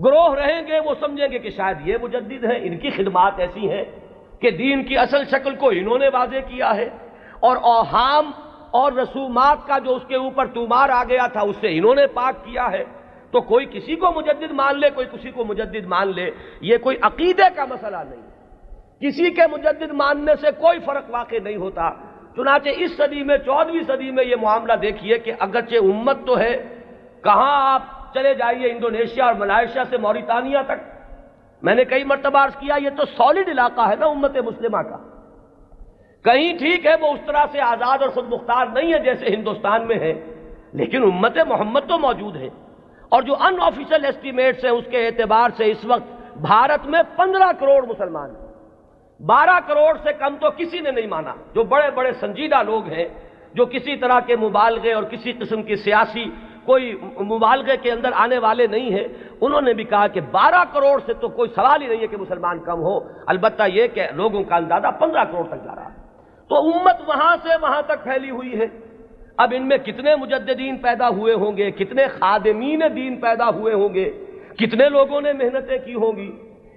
گروہ رہیں گے وہ سمجھیں گے کہ شاید یہ مجدد ہیں، ان کی خدمات ایسی ہیں کہ دین کی اصل شکل کو انہوں نے واضح کیا ہے، اور اوہام اور رسومات کا جو اس کے اوپر طومار آ گیا تھا اس سے انہوں نے پاک کیا ہے۔ تو کوئی کسی کو مجدد مان لے، کوئی کسی کو مجدد مان لے، یہ کوئی عقیدے کا مسئلہ نہیں، کسی کے مجدد ماننے سے کوئی فرق واقع نہیں ہوتا۔ چنانچہ اس صدی میں، 14ویں صدی میں یہ معاملہ دیکھیے کہ اگرچہ امت تو ہے، کہاں آپ چلے جائیے انڈونیشیا اور ملائیشیا سے موریتانیہ تک، میں نے کئی مرتبہ عرض کیا یہ تو سالڈ علاقہ ہے نا امت مسلمہ کا۔ کہیں ٹھیک ہے وہ اس طرح سے آزاد اور خود مختار نہیں ہے جیسے ہندوستان میں ہے، لیکن امت محمد تو موجود ہے، اور جو ان آفیشل ایسٹیمیٹس ہیں اس کے اعتبار سے اس وقت بھارت میں 15 کروڑ مسلمان ہیں۔ 12 کروڑ سے کم تو کسی نے نہیں مانا، جو بڑے بڑے سنجیدہ لوگ ہیں، جو کسی طرح کے مبالغے اور کسی قسم کی سیاسی کوئی مبالغے کے اندر آنے والے نہیں ہیں، انہوں نے بھی کہا کہ 12 کروڑ سے تو کوئی سوال ہی نہیں ہے کہ مسلمان کم ہو، البتہ یہ کہ لوگوں کا اندازہ 15 کروڑ تک جا رہا ہے۔ تو امت وہاں سے وہاں تک پھیلی ہوئی ہے۔ اب ان میں کتنے مجددین پیدا ہوئے ہوں گے، کتنے خادمین دین پیدا ہوئے ہوں گے، کتنے لوگوں نے محنتیں کی ہوں گی۔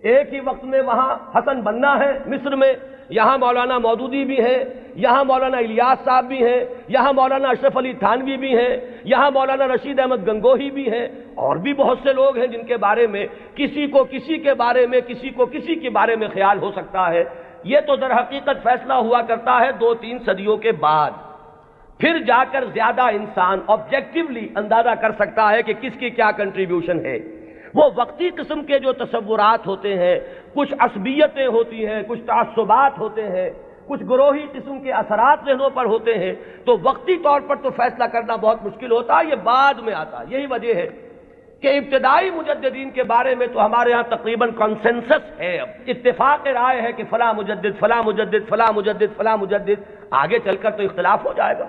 ایک ہی وقت میں وہاں حسن بنا ہے مصر میں، یہاں مولانا مودودی بھی ہیں، یہاں مولانا الیاس صاحب بھی ہیں، یہاں مولانا اشرف علی تھانوی بھی ہیں، یہاں مولانا رشید احمد گنگوہی بھی ہیں، اور بھی بہت سے لوگ ہیں جن کے بارے میں کسی کو کسی کے بارے میں، کسی کو کسی کے بارے میں خیال ہو سکتا ہے۔ یہ تو در حقیقت فیصلہ ہوا کرتا ہے 2-3 صدیوں کے بعد، پھر جا کر زیادہ انسان آبجیکٹیولی اندازہ کر سکتا ہے کہ کس کی کیا کنٹریبیوشن ہے۔ وہ وقتی قسم کے جو تصورات ہوتے ہیں، کچھ عصبیتیں ہوتی ہیں، کچھ تعصبات ہوتے ہیں، کچھ گروہی قسم کے اثرات ذہنوں پر ہوتے ہیں، تو وقتی طور پر تو فیصلہ کرنا بہت مشکل ہوتا ہے، یہ بعد میں آتا ہے۔ یہی وجہ ہے کہ ابتدائی مجددین کے بارے میں تو ہمارے ہاں تقریباً کنسنسس ہے، اب اتفاق رائے ہے کہ فلاں مجدد فلاں مجدد فلاں مجدد فلاں مجدد، آگے چل کر تو اختلاف ہو جائے گا۔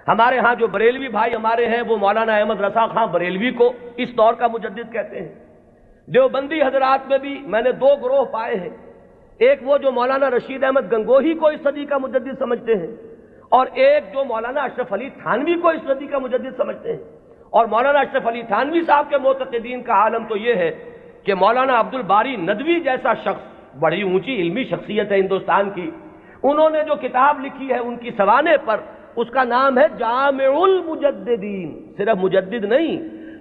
ہمارے ہاں جو بریلوی بھائی ہمارے ہیں وہ مولانا احمد رضا خان بریلوی کو اس دور کا مجدد کہتے ہیں۔ دیوبندی حضرات میں بھی میں نے 2 گروہ پائے ہیں، ایک وہ جو مولانا رشید احمد گنگوہی کو اس صدی کا مجدد سمجھتے ہیں، اور ایک جو مولانا اشرف علی تھانوی کو اس صدی کا مجدد سمجھتے ہیں۔ اور مولانا اشرف علی تھانوی صاحب کے معتقدین کا عالم تو یہ ہے کہ مولانا عبد الباری ندوی جیسا شخص، بڑی اونچی علمی شخصیت ہے ہندوستان کی، انہوں نے جو کتاب لکھی ہے ان کی سوانح پر، اس کا نام ہے جامع المجددین، صرف مجدد نہیں،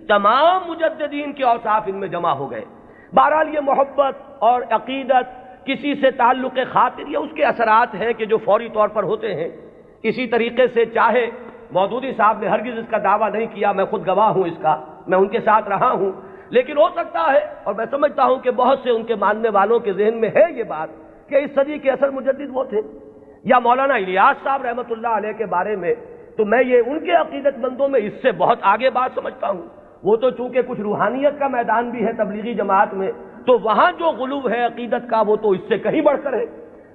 تمام مجددین کے اوصاف ان میں جمع ہو گئے۔ بہرحال یہ محبت اور عقیدت، کسی سے تعلق خاطر، یہ اس کے اثرات ہیں کہ جو فوری طور پر ہوتے ہیں۔ اسی طریقے سے چاہے مودودی صاحب نے ہرگز اس کا دعویٰ نہیں کیا، میں خود گواہ ہوں اس کا، میں ان کے ساتھ رہا ہوں، لیکن ہو سکتا ہے اور میں سمجھتا ہوں کہ بہت سے ان کے ماننے والوں کے ذہن میں ہے یہ بات کہ اس صدی کے اصل مجدد وہ تھے۔ یا مولانا الیاس صاحب رحمۃ اللہ علیہ کے بارے میں تو میں یہ ان کے عقیدت مندوں میں اس سے بہت آگے بات سمجھتا ہوں۔ وہ تو چونکہ کچھ روحانیت کا میدان بھی ہے تبلیغی جماعت میں، تو وہاں جو غلو ہے عقیدت کا وہ تو اس سے کہیں بڑھ کر ہے۔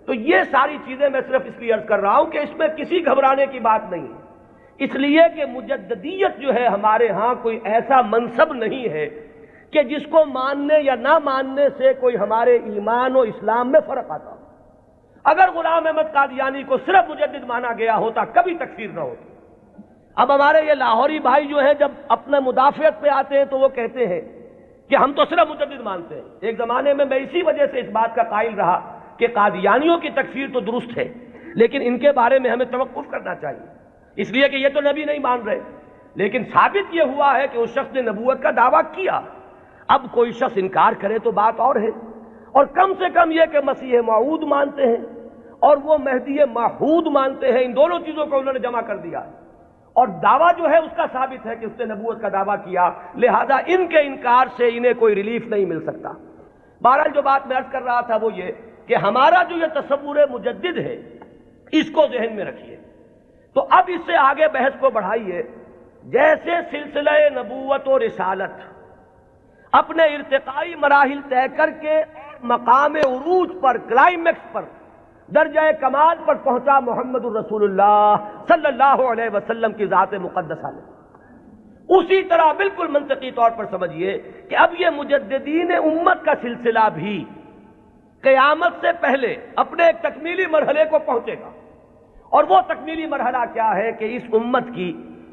تو یہ ساری چیزیں میں صرف اس لیے عرض کر رہا ہوں کہ اس میں کسی گھبرانے کی بات نہیں ہے، اس لیے کہ مجددیت جو ہے ہمارے ہاں کوئی ایسا منصب نہیں ہے کہ جس کو ماننے یا نہ ماننے سے کوئی ہمارے ایمان و اسلام میں فرق آتا ہو۔ اگر غلام احمد قادیانی کو صرف مجدد مانا گیا ہوتا کبھی تکفیر نہ ہوتی۔ اب ہمارے یہ لاہوری بھائی جو ہیں جب اپنے مدافعت پہ آتے ہیں تو وہ کہتے ہیں کہ ہم تو صرف مجدد مانتے ہیں۔ ایک زمانے میں اسی وجہ سے اس بات کا قائل رہا کہ قادیانیوں کی تکفیر تو درست ہے، لیکن ان کے بارے میں ہمیں توقف کرنا چاہیے، اس لیے کہ یہ تو نبی نہیں مان رہے، لیکن ثابت یہ ہوا ہے کہ اس شخص نے نبوت کا دعویٰ کیا۔ اب کوئی شخص انکار کرے تو بات اور ہے، اور کم سے کم یہ کہ مسیح موعود مانتے ہیں اور وہ مہدی موعود مانتے ہیں، ان دونوں چیزوں کو انہوں نے جمع کر دیا، اور دعویٰ جو ہے اس کا ثابت ہے کہ اس نے نبوت کا دعویٰ کیا، لہذا ان کے انکار سے انہیں کوئی ریلیف نہیں مل سکتا۔ بہرحال جو بات میں عرض کر رہا تھا وہ یہ کہ ہمارا جو یہ تصور مجدد ہے اس کو ذہن میں رکھیے۔ تو اب اس سے آگے بحث کو بڑھائیے، جیسے سلسلہ نبوت و رسالت اپنے ارتقائی مراحل طے کر کے مقام عروج پر، کلائمیکس پر، درجہ کمال پر پہنچا محمد الرسول اللہ صلی اللہ علیہ وسلم کی ذات مقدسہ میں، اسی طرح بالکل منطقی طور پر سمجھیے کہ اب یہ مجددین امت کا سلسلہ بھی قیامت سے پہلے اپنے ایک تکمیلی مرحلے کو پہنچے گا، اور وہ تکمیلی مرحلہ کیا ہے کہ اس امت کی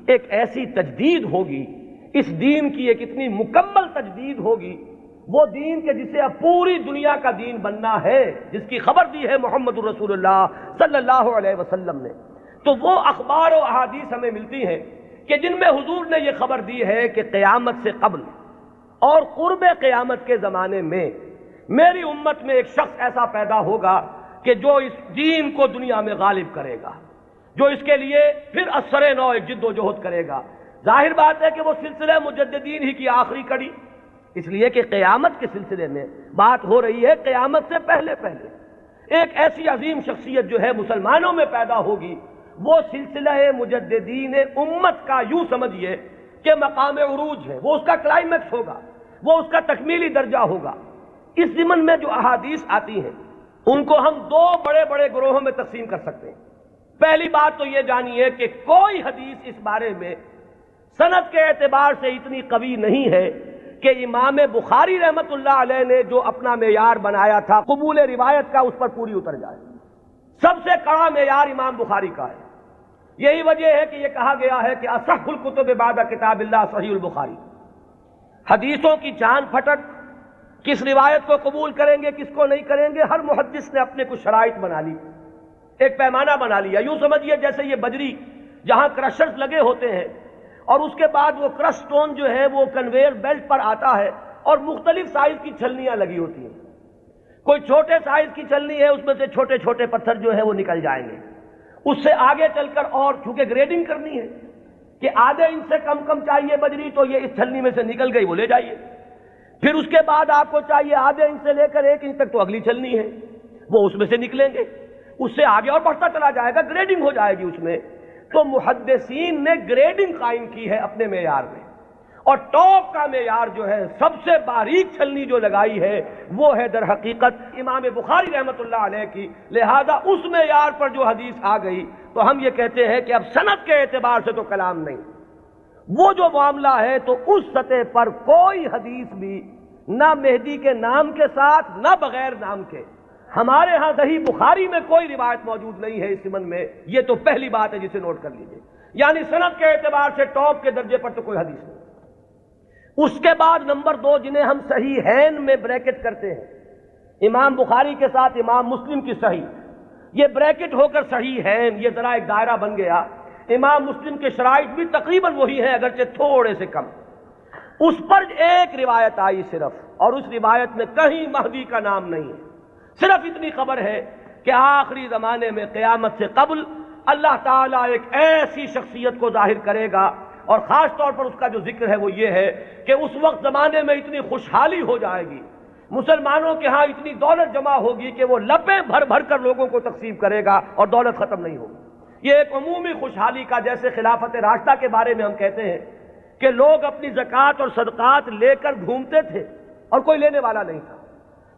ایک ایسی تجدید ہوگی، اس دین کی ایک اتنی مکمل تجدید ہوگی وہ دین کے جسے اب پوری دنیا کا دین بننا ہے، جس کی خبر دی ہے محمد رسول اللہ صلی اللہ علیہ وسلم نے، تو وہ اخبار و احادیث ہمیں ملتی ہیں کہ جن میں حضور نے یہ خبر دی ہے کہ قیامت سے قبل اور قرب قیامت کے زمانے میں میری امت میں ایک شخص ایسا پیدا ہوگا کہ جو اس دین کو دنیا میں غالب کرے گا، جو اس کے لیے پھر اثر نو ایک جد و جہد کرے گا۔ ظاہر بات ہے کہ وہ سلسلہ مجددین ہی کی آخری کڑی، اس لیے کہ قیامت کے سلسلے میں بات ہو رہی ہے، قیامت سے پہلے ایک ایسی عظیم شخصیت جو ہے مسلمانوں میں پیدا ہوگی، وہ سلسلہ مجددین امت کا یوں سمجھیے کہ مقام عروج ہے، وہ اس کا کلائمیکس ہوگا، وہ اس کا تکمیلی درجہ ہوگا۔ اس ضمن میں جو احادیث آتی ہیں ان کو ہم دو بڑے بڑے گروہوں میں تقسیم کر سکتے ہیں۔ پہلی بات تو یہ جانیے کہ کوئی حدیث اس بارے میں سند کے اعتبار سے اتنی قوی نہیں ہے کہ امام بخاری رحمت اللہ علیہ نے جو اپنا معیار بنایا تھا قبول روایت کا، اس پر پوری اتر جائے۔ سب سے کڑا معیار امام بخاری کا ہے۔ یہی وجہ ہے کہ یہ کہا گیا ہے کہ اصح الکتب بعد کتاب اللہ صحیح البخاری۔ حدیثوں کی جان پھٹک، کس روایت کو قبول کریں گے کس کو نہیں کریں گے، ہر محدث نے اپنے کچھ شرائط بنا لی، ایک پیمانہ بنا لیا۔ یوں سمجھیے جیسے یہ بجری جہاں کرشرز لگے ہوتے ہیں اور اس کے بعد وہ کرش سٹون جو ہے وہ کنویئر بیلٹ پر آتا ہے اور مختلف سائز کی چھلنیاں لگی ہوتی ہیں۔ کوئی چھوٹے سائز کی چھلنی ہے، اس میں سے چھوٹے چھوٹے پتھر جو ہے وہ نکل جائیں گے، اس سے آگے چل کر اور چونکہ گریڈنگ کرنی ہے کہ آدھے انچ سے کم چاہیے بجری تو یہ اس چھلنی میں سے نکل گئی، وہ لے جائیے۔ پھر اس کے بعد آپ کو چاہیے آدھے انچ سے لے کر 1 انچ تک تو اگلی چھلنی ہے، وہ اس میں سے نکلیں گے، اس سے آگے اور بڑھتا چلا جائے گا، گریڈنگ ہو جائے گی اس میں۔ تو محدثین نے گریڈنگ قائم کی ہے اپنے معیار میں، اور ٹاپ کا معیار جو ہے سب سے باریک چھلنی جو لگائی ہے وہ ہے در حقیقت امام بخاری رحمت اللہ علیہ کی۔ لہذا اس معیار پر جو حدیث آ گئی تو ہم یہ کہتے ہیں کہ اب سند کے اعتبار سے تو کلام نہیں، وہ جو معاملہ ہے تو اس سطح پر کوئی حدیث بھی نہ مہدی کے نام کے ساتھ نہ بغیر نام کے ہمارے ہاں صحیح بخاری میں کوئی روایت موجود نہیں ہے اس ضمن میں۔ یہ تو پہلی بات ہے جسے نوٹ کر لیجئے، یعنی سند کے اعتبار سے ٹاپ کے درجے پر تو کوئی حدیث نہیں۔ اس کے بعد نمبر 2 جنہیں ہم صحیحین میں بریکٹ کرتے ہیں، امام بخاری کے ساتھ امام مسلم کی صحیح، یہ بریکٹ ہو کر صحیحین، یہ ذرا ایک دائرہ بن گیا۔ امام مسلم کے شرائط بھی تقریباً وہی ہیں اگرچہ تھوڑے سے کم۔ اس پر ایک روایت آئی صرف، اور اس روایت میں کہیں مہدی کا نام نہیں ہے، صرف اتنی خبر ہے کہ آخری زمانے میں قیامت سے قبل اللہ تعالیٰ ایک ایسی شخصیت کو ظاہر کرے گا، اور خاص طور پر اس کا جو ذکر ہے وہ یہ ہے کہ اس وقت زمانے میں اتنی خوشحالی ہو جائے گی، مسلمانوں کے ہاں اتنی دولت جمع ہوگی کہ وہ لپیں بھر بھر کر لوگوں کو تقسیم کرے گا اور دولت ختم نہیں ہوگی۔ یہ ایک عمومی خوشحالی کا، جیسے خلافت راشدہ کے بارے میں ہم کہتے ہیں کہ لوگ اپنی زکوٰۃ اور صدقات لے کر گھومتے تھے اور کوئی لینے والا نہیں تھا،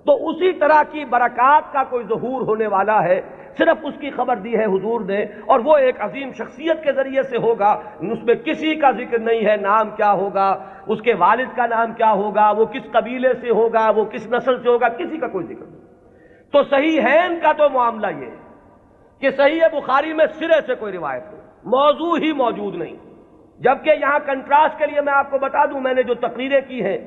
تو اسی طرح کی برکات کا کوئی ظہور ہونے والا ہے، صرف اس کی خبر دی ہے حضور نے، اور وہ ایک عظیم شخصیت کے ذریعے سے ہوگا۔ اس میں کسی کا ذکر نہیں ہے، نام کیا ہوگا، اس کے والد کا نام کیا ہوگا، وہ کس قبیلے سے ہوگا، وہ کس نسل سے ہوگا، کسی کا کوئی ذکر نہیں۔ تو صحیحین کا تو معاملہ یہ ہے کہ صحیح بخاری میں سرے سے کوئی روایت نہیں، موضوع ہی موجود نہیں۔ جبکہ یہاں کنٹراسٹ کے لیے میں آپ کو بتا دوں، میں نے جو تقریریں کی ہیں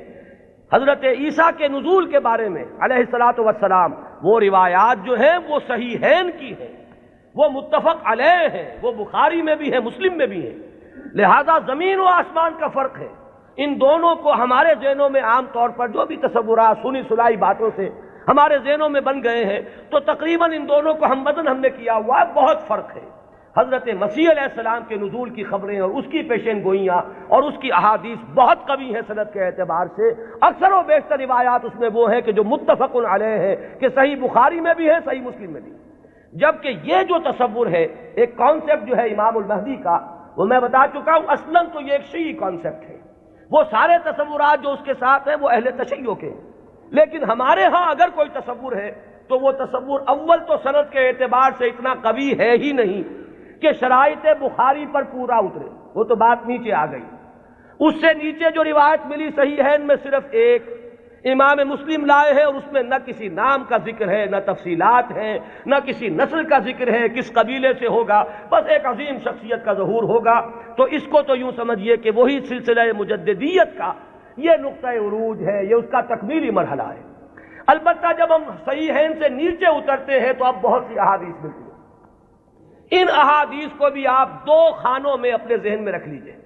حضرت عیسیٰ کے نزول کے بارے میں علیہ الصلاۃ والسلام، وہ روایات جو ہیں وہ صحیحین کی ہیں، وہ متفق علیہ ہیں، وہ بخاری میں بھی ہے مسلم میں بھی ہے۔ لہذا زمین و آسمان کا فرق ہے۔ ان دونوں کو ہمارے ذہنوں میں عام طور پر جو بھی تصورات سنی سنائی باتوں سے ہمارے ذہنوں میں بن گئے ہیں، تو تقریباً ان دونوں کو ہم وزن ہم نے کیا ہوا ہے، بہت فرق ہے۔ حضرت مسیح علیہ السلام کے نزول کی خبریں اور اس کی پیشین گوئیاں اور اس کی احادیث بہت قوی ہیں سند کے اعتبار سے۔ اکثر و بیشتر روایات اس میں وہ ہیں کہ جو متفق علیہ ہے، کہ صحیح بخاری میں بھی ہے، صحیح مسلم میں بھی۔ جبکہ یہ جو تصور ہے، ایک کانسیپٹ جو ہے امام المہدی کا، وہ میں بتا چکا ہوں اصلاً تو یہ ایک شیعی کانسیپٹ ہے۔ وہ سارے تصورات جو اس کے ساتھ ہیں وہ اہل تشیع کے ہیں، لیکن ہمارے ہاں اگر کوئی تصور ہے تو وہ تصور اول تو سند کے اعتبار سے اتنا قوی ہے ہی نہیں کہ شرائط بخاری پر پورا اترے، وہ تو بات نیچے آ گئی۔ اس سے نیچے جو روایت ملی صحیحین میں صرف ایک امام مسلم لائے ہیں، اور اس میں نہ کسی نام کا ذکر ہے، نہ تفصیلات ہیں، نہ کسی نسل کا ذکر ہے، کس قبیلے سے ہوگا، بس ایک عظیم شخصیت کا ظہور ہوگا۔ تو اس کو تو یوں سمجھیے کہ وہی سلسلہ مجددیت کا یہ نقطۂ عروج ہے، یہ اس کا تکمیلی مرحلہ ہے۔ البتہ جب ہم صحیحین سے نیچے اترتے ہیں تو اب بہت سی احادیث ملتی ہیں۔ ان احادیث کو بھی آپ دو خانوں میں اپنے ذہن میں رکھ لیجئے۔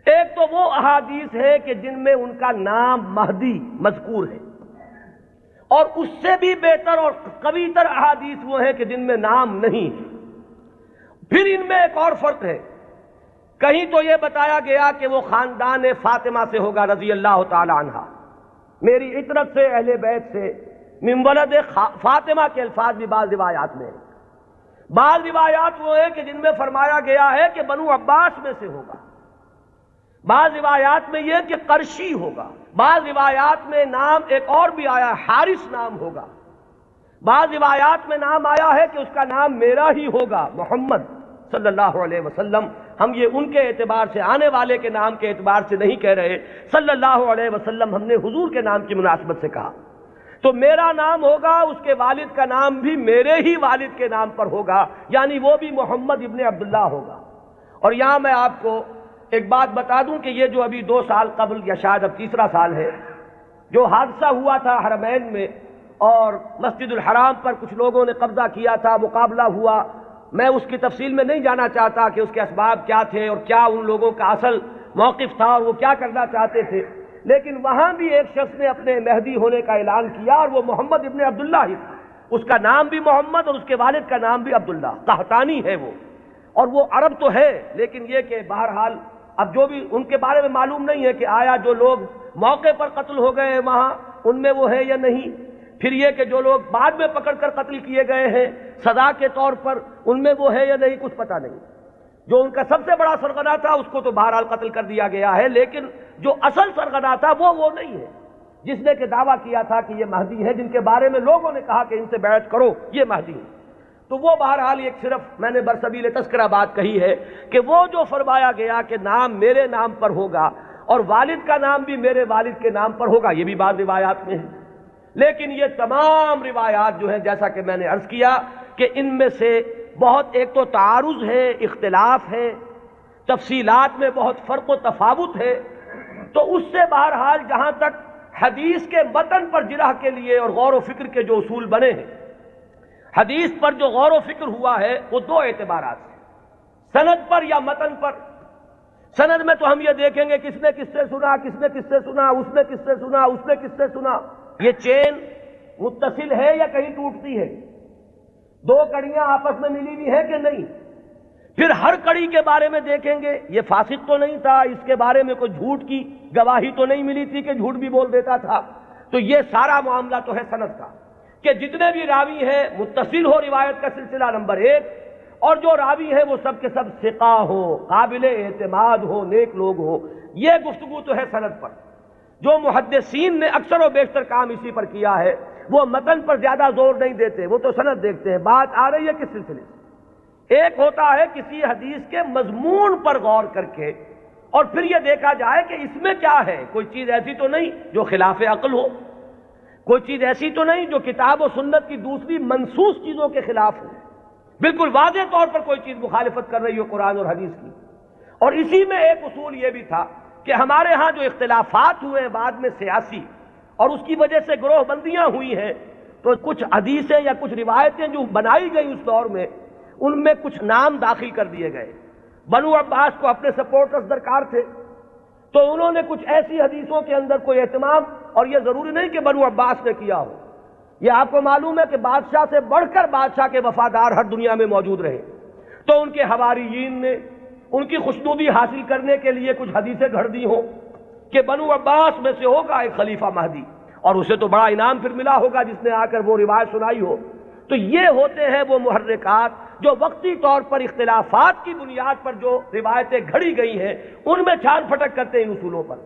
ایک تو وہ احادیث ہے کہ جن میں ان کا نام مہدی مذکور ہے، اور اس سے بھی بہتر اور قوی تر احادیث وہ ہیں کہ جن میں نام نہیں ہے۔ پھر ان میں ایک اور فرق ہے، کہیں تو یہ بتایا گیا کہ وہ خاندان فاطمہ سے ہوگا رضی اللہ تعالی عنہ، میری عطرت سے، اہل بیت سے، من ولد فاطمہ کے الفاظ بھی بعض روایات میں ہیں۔ بعض روایات وہ ہیں کہ جن میں فرمایا گیا ہے کہ بنو عباس میں سے ہوگا، بعض روایات میں یہ کہ قرشی ہوگا، بعض روایات میں نام ایک اور بھی آیا حارث نام ہوگا، بعض روایات میں نام آیا ہے کہ اس کا نام میرا ہی ہوگا، محمد صلی اللہ علیہ وسلم۔ ہم یہ ان کے اعتبار سے، آنے والے کے نام کے اعتبار سے نہیں کہہ رہے، صلی اللہ علیہ وسلم ہم نے حضور کے نام کی مناسبت سے کہا۔ تو میرا نام ہوگا، اس کے والد کا نام بھی میرے ہی والد کے نام پر ہوگا، یعنی وہ بھی محمد ابن عبداللہ ہوگا۔ اور یہاں میں آپ کو ایک بات بتا دوں کہ یہ جو ابھی 2 سال قبل یا شاید اب تیسرا سال ہے، جو حادثہ ہوا تھا حرمین میں اور مسجد الحرام پر کچھ لوگوں نے قبضہ کیا تھا، مقابلہ ہوا، میں اس کی تفصیل میں نہیں جانا چاہتا کہ اس کے اسباب کیا تھے اور کیا ان لوگوں کا اصل موقف تھا اور وہ کیا کرنا چاہتے تھے، لیکن وہاں بھی ایک شخص نے اپنے مہدی ہونے کا اعلان کیا اور وہ محمد ابن عبداللہ ہی تھا۔ اس کا نام بھی محمد اور اس کے والد کا نام بھی عبداللہ، قحطانی ہے وہ، اور وہ عرب تو ہے، لیکن یہ کہ بہرحال اب جو بھی ان کے بارے میں معلوم نہیں ہے کہ آیا جو لوگ موقع پر قتل ہو گئے ہیں وہاں ان میں وہ ہے یا نہیں، پھر یہ کہ جو لوگ بعد میں پکڑ کر قتل کیے گئے ہیں سزا کے طور پر ان میں وہ ہے یا نہیں، کچھ پتہ نہیں۔ جو ان کا سب سے بڑا سرغنہ تھا اس کو تو بہرحال قتل کر دیا گیا ہے، لیکن جو اصل سرغنہ تھا وہ نہیں ہے، جس نے کہ دعویٰ کیا تھا کہ یہ مہدی ہے، جن کے بارے میں لوگوں نے کہا کہ ان سے بیعت کرو، یہ مہدی ہے۔ تو وہ بہرحال ایک صرف میں نے برسبیل تذکرہ بات کہی ہے کہ وہ جو فرمایا گیا کہ نام میرے نام پر ہوگا اور والد کا نام بھی میرے والد کے نام پر ہوگا، یہ بھی بعض روایات میں ہے۔ لیکن یہ تمام روایات جو ہیں، جیسا کہ میں نے عرض کیا کہ ان میں سے بہت ایک تو تعارض ہے، اختلاف ہے، تفصیلات میں بہت فرق و تفاوت ہے، تو اس سے بہرحال جہاں تک حدیث کے متن پر جرح کے لیے اور غور و فکر کے جو اصول بنے ہیں، حدیث پر جو غور و فکر ہوا ہے وہ 2 اعتبارات ہیں، سند پر یا متن پر۔ سند میں تو ہم یہ دیکھیں گے کس نے کس سے سنا، کس نے کس سے سنا، اس نے کس سے سنا، اس نے کس سے سنا، یہ چین متصل ہے یا کہیں ٹوٹتی ہے، 2 کڑیاں آپس میں ملی ہوئی ہے کہ نہیں۔ پھر ہر کڑی کے بارے میں دیکھیں گے یہ فاسق تو نہیں تھا، اس کے بارے میں کوئی جھوٹ کی گواہی تو نہیں ملی تھی کہ جھوٹ بھی بول دیتا تھا۔ تو یہ سارا معاملہ تو ہے سند کا، کہ جتنے بھی راوی ہیں متصل ہو روایت کا سلسلہ نمبر 1، اور جو راوی ہیں وہ سب کے سب ثقہ ہو، قابل اعتماد ہو، نیک لوگ ہو، یہ گفتگو تو ہے سند پر۔ جو محدثین نے اکثر و بیشتر کام اسی پر کیا ہے، وہ متن پر زیادہ زور نہیں دیتے، وہ تو سند دیکھتے ہیں۔ بات آ رہی ہے کس سلسلے سے؟ ایک ہوتا ہے کسی حدیث کے مضمون پر غور کر کے اور پھر یہ دیکھا جائے کہ اس میں کیا ہے، کوئی چیز ایسی تو نہیں جو خلاف عقل ہو، کوئی چیز ایسی تو نہیں جو کتاب و سنت کی دوسری منسوخ چیزوں کے خلاف ہو، بالکل واضح طور پر کوئی چیز مخالفت کر رہی ہو قرآن اور حدیث کی۔ اور اسی میں ایک اصول یہ بھی تھا کہ ہمارے ہاں جو اختلافات ہوئے ہیں بعد میں سیاسی، اور اس کی وجہ سے گروہ بندیاں ہوئی ہیں، تو کچھ حدیثیں یا کچھ روایتیں جو بنائی گئی اس دور میں، ان میں کچھ نام داخل کر دیے گئے۔ بنو عباس کو اپنے سپورٹرز درکار تھے، تو انہوں نے کچھ ایسی حدیثوں کے اندر کوئی اہتمام، اور یہ ضروری نہیں کہ بنو عباس نے کیا ہو، یہ آپ کو معلوم ہے کہ بادشاہ سے بڑھ کر بادشاہ کے وفادار ہر دنیا میں موجود رہے، تو ان کے حواریین نے ان کی خوشنودی حاصل کرنے کے لیے کچھ حدیثیں گھڑ دی ہوں کہ بنو عباس میں سے ہوگا ایک خلیفہ مہدی، اور اسے تو بڑا انعام پھر ملا ہوگا جس نے آ کر وہ روایت سنائی ہو۔ تو یہ ہوتے ہیں وہ محرکات جو وقتی طور پر اختلافات کی بنیاد پر جو روایتیں گھڑی گئی ہیں ان میں چھان پھٹک کرتے ہیں ان اصولوں پر۔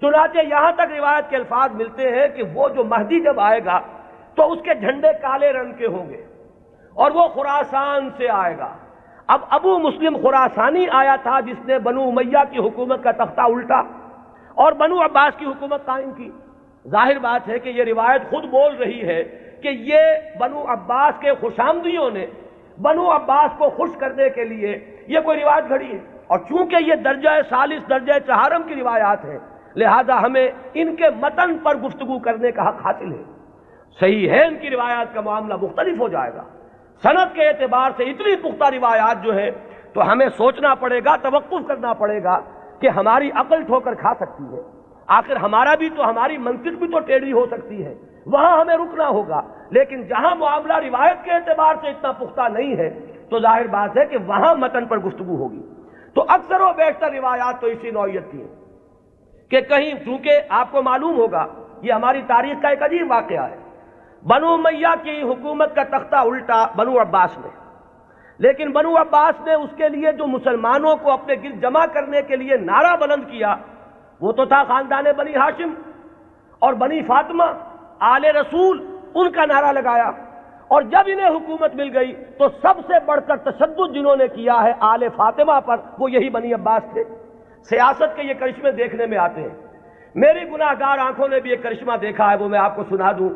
چنانچہ یہاں تک روایت کے الفاظ ملتے ہیں کہ وہ جو مہدی جب آئے گا تو اس کے جھنڈے کالے رنگ کے ہوں گے اور وہ خراسان سے آئے گا۔ اب ابو مسلم خراسانی آیا تھا جس نے بنو امیہ کی حکومت کا تختہ الٹا اور بنو عباس کی حکومت قائم کی۔ ظاہر بات ہے کہ یہ روایت خود بول رہی ہے کہ یہ بنو عباس کے خوشامدیوں نے بنو عباس کو خوش کرنے کے لیے یہ کوئی روایت گھڑی ہے، اور چونکہ یہ درجہ ثالث درجہ چہارم کی روایات ہیں، لہذا ہمیں ان کے متن پر گفتگو کرنے کا حق حاصل ہے۔ صحیح ہے ان کی روایات کا معاملہ مختلف ہو جائے گا، سند کے اعتبار سے اتنی پختہ روایات جو ہے تو ہمیں سوچنا پڑے گا، توقف کرنا پڑے گا کہ ہماری عقل ٹھوکر کھا سکتی ہے، آخر ہمارا بھی تو ہماری منطق بھی تو ٹیڑھی ہو سکتی ہے، وہاں ہمیں رکنا ہوگا۔ لیکن جہاں معاملہ روایت کے اعتبار سے اتنا پختہ نہیں ہے تو ظاہر بات ہے کہ وہاں متن پر گفتگو ہوگی۔ تو اکثر و بیشتر روایات تو اسی نوعیت کی ہیں کہ کہیں، چونکہ آپ کو معلوم ہوگا یہ ہماری تاریخ کا ایک عجیب واقعہ ہے، بنو امیہ کی حکومت کا تختہ الٹا بنو عباس نے، لیکن بنو عباس نے اس کے لیے جو مسلمانوں کو اپنے گرد جمع کرنے کے لیے نعرہ بلند کیا وہ تو تھا خاندان بنی ہاشم اور بنی فاطمہ آل رسول، ان کا نعرہ لگایا، اور جب انہیں حکومت مل گئی تو سب سے بڑھ کر تشدد جنہوں نے کیا ہے آل فاطمہ پر وہ یہی بنی عباس تھے۔ سیاست کے یہ کرشمے دیکھنے میں آتے ہیں، میری گناہ گار آنکھوں نے بھی ایک کرشمہ دیکھا ہے، وہ میں آپ کو سنا دوں۔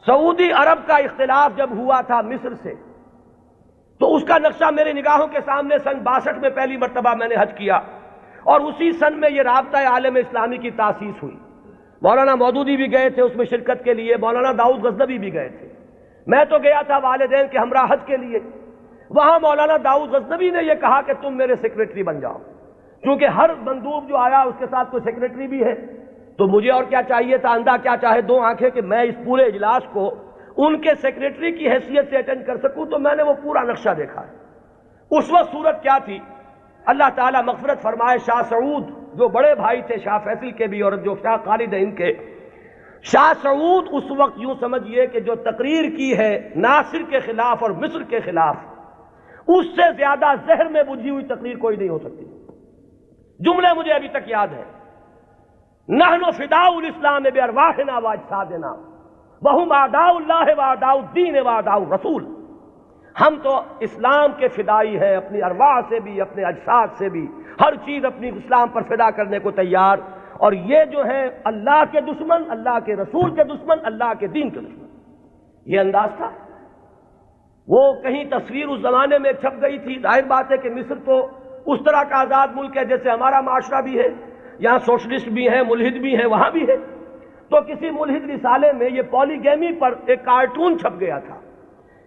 سعودی عرب کا اختلاف جب ہوا تھا مصر سے تو اس کا نقشہ میری نگاہوں کے سامنے سن 62 میں پہلی مرتبہ میں نے حج کیا، اور اسی سن میں یہ رابطہ عالم اسلامی کی تاسیس ہوئی۔ مولانا مودودی بھی گئے تھے اس میں شرکت کے لیے، مولانا داؤد غزنوی بھی گئے تھے، میں تو گیا تھا والدین کے ہمراہ حج کے لیے۔ وہاں مولانا داؤد غزنوی نے یہ کہا کہ تم میرے سیکریٹری بن جاؤ، کیونکہ ہر مندوب جو آیا اس کے ساتھ کوئی سیکریٹری بھی ہے، تو مجھے اور کیا چاہیے تھا، اندھا کیا چاہے دو آنکھیں، کہ میں اس پورے اجلاس کو ان کے سیکریٹری کی حیثیت سے اٹینڈ کر سکوں۔ تو میں نے وہ پورا نقشہ دیکھا ہے۔ اس وقت صورت کیا تھی، اللہ تعالیٰ مغفرت فرمائے، شاہ سعود جو بڑے بھائی تھے شاہ فیصل کے بھی اور جو شاہ خالد ہیں ان کے، شاہ سعود اس وقت یوں سمجھئے کہ جو تقریر کی ہے ناصر کے خلاف اور مصر کے خلاف، اس سے زیادہ زہر میں بجھی ہوئی تقریر کوئی نہیں ہو سکتی۔ جملے مجھے ابھی تک یاد ہے، نحن فداء الاسلام بارواحنا واجسادنا وہم اعداء اللہ واعداء الدین واعداء الرسول، ہم تو اسلام کے فدائی ہیں، اپنی ارواح سے بھی اپنے اجساد سے بھی، ہر چیز اپنی اسلام پر فدا کرنے کو تیار، اور یہ جو ہے اللہ کے دشمن، اللہ کے رسول کے دشمن، اللہ کے دین کے دشمن، یہ انداز تھا۔ وہ کہیں تصویر اس زمانے میں چھپ گئی تھی، ظاہر بات ہے کہ مصر تو اس طرح کا آزاد ملک ہے جیسے ہمارا معاشرہ بھی ہے، یہاں سوشلسٹ بھی ہیں، ملحد بھی ہیں، وہاں بھی ہے۔ تو کسی ملحد رسالے میں یہ پولیگیمی پر ایک کارٹون چھپ گیا تھا،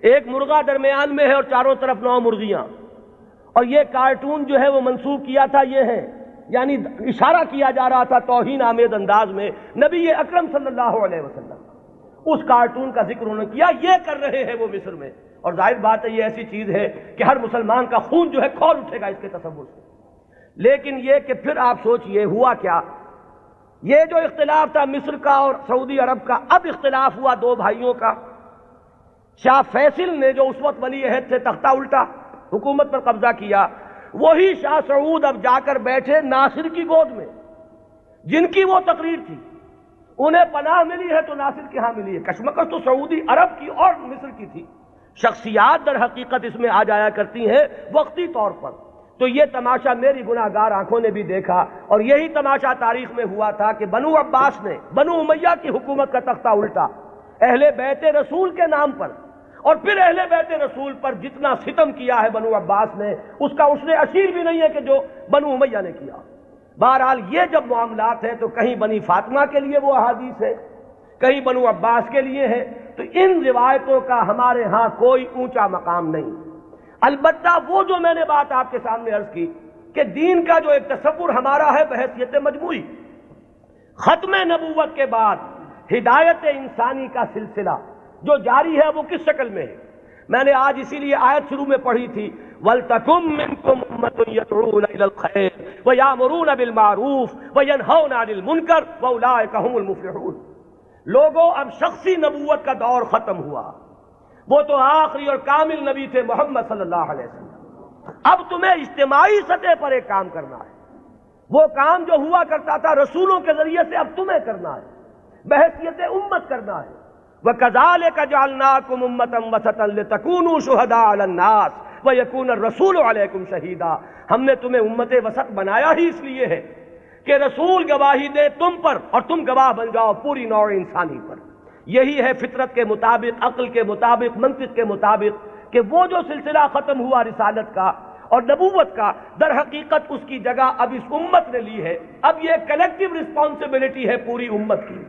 ایک مرغہ درمیان میں ہے اور چاروں طرف 9 مرغیاں، اور یہ کارٹون جو ہے وہ منسوب کیا تھا، یہ ہے یعنی اشارہ کیا جا رہا تھا توہین آمیز انداز میں نبی اکرم صلی اللہ علیہ وسلم۔ اس کارٹون کا ذکر انہوں نے کیا، یہ کر رہے ہیں وہ مصر میں، اور ظاہر بات ہے یہ ایسی چیز ہے کہ ہر مسلمان کا خون جو ہے کھول اٹھے گا اس کے تصور سے۔ لیکن یہ کہ پھر آپ سوچئے ہوا کیا، یہ جو اختلاف تھا مصر کا اور سعودی عرب کا، اب اختلاف ہوا 2 بھائیوں کا۔ شاہ فیصل نے جو اس وقت ولی عہد تھے تختہ الٹا، حکومت پر قبضہ کیا، وہی شاہ سعود اب جا کر بیٹھے ناصر کی گود میں، جن کی وہ تقریر تھی، انہیں پناہ ملی ہے تو ناصر کے ہاں ملی ہے۔ کشمکش تو سعودی عرب کی اور مصر کی تھی، شخصیات در حقیقت اس میں آ جایا کرتی ہیں وقتی طور پر۔ تو یہ تماشا میری گناہ گار آنکھوں نے بھی دیکھا، اور یہی تماشا تاریخ میں ہوا تھا کہ بنو عباس نے بنو امیہ کی حکومت کا تختہ الٹا اہل بیت رسول کے نام پر، اور پھر اہل بیت رسول پر جتنا ستم کیا ہے بنو عباس نے، اس کا عشر اشیر بھی نہیں ہے کہ جو بنو امیہ نے کیا۔ بہرحال یہ جب معاملات ہیں تو کہیں بنی فاطمہ کے لیے وہ احادیث ہے، کہیں بنو عباس کے لیے ہے، تو ان روایتوں کا ہمارے ہاں کوئی اونچا مقام نہیں۔ البتہ وہ جو میں نے بات آپ کے سامنے عرض کی کہ دین کا جو ایک تصور ہمارا ہے بحیثیت مجموعی، ختم نبوت کے بعد ہدایت انسانی کا سلسلہ جو جاری ہے وہ کس شکل میں ہے؟ میں نے آج اسی لیے آیت شروع میں پڑھی تھی، وَلْتَكُمْ مِنْكُمْ أُمَّةٌ يَدْعُونَ إِلَى الْخَيْرِ وَيَأْمُرُونَ بِالْمَعْرُوفِ وَيَنْهَوْنَ عَنِ الْمُنكَرِ وَأُولَٰئِكَ هُمُ الْمُفْلِحُونَ۔ لوگوں اب شخصی نبوت کا دور ختم ہوا، وہ تو آخری اور کامل نبی تھے محمد صلی اللہ علیہ وسلم۔ اب تمہیں اجتماعی سطح پر ایک کام کرنا ہے، وہ کام جو ہوا کرتا تھا رسولوں کے ذریعے سے اب تمہیں کرنا ہے، بحیثیت امت کرنا ہے۔ وَكَذَلِكَ جَعَلْنَاكُمْ أُمَّةً وَسَطًا لِتَكُونُوا شُهَدَاءَ عَلَى النَّاسِ وَيَكُونَ الرَّسُولُ عَلَيْكُمْ شَهِيدًا۔ ہم نے تمہیں امت وسط بنایا ہی اس لیے ہے کہ رسول گواہی دے تم پر اور تم گواہ بن جاؤ پوری نوع انسانی پر۔ یہی ہے فطرت کے مطابق، عقل کے مطابق، منطق کے مطابق کہ وہ جو سلسلہ ختم ہوا رسالت کا اور نبوت کا در حقیقت اس کی جگہ اب اس امت نے لی ہے. اب یہ کلیکٹیو رسپانسبلٹی ہے پوری امت کی.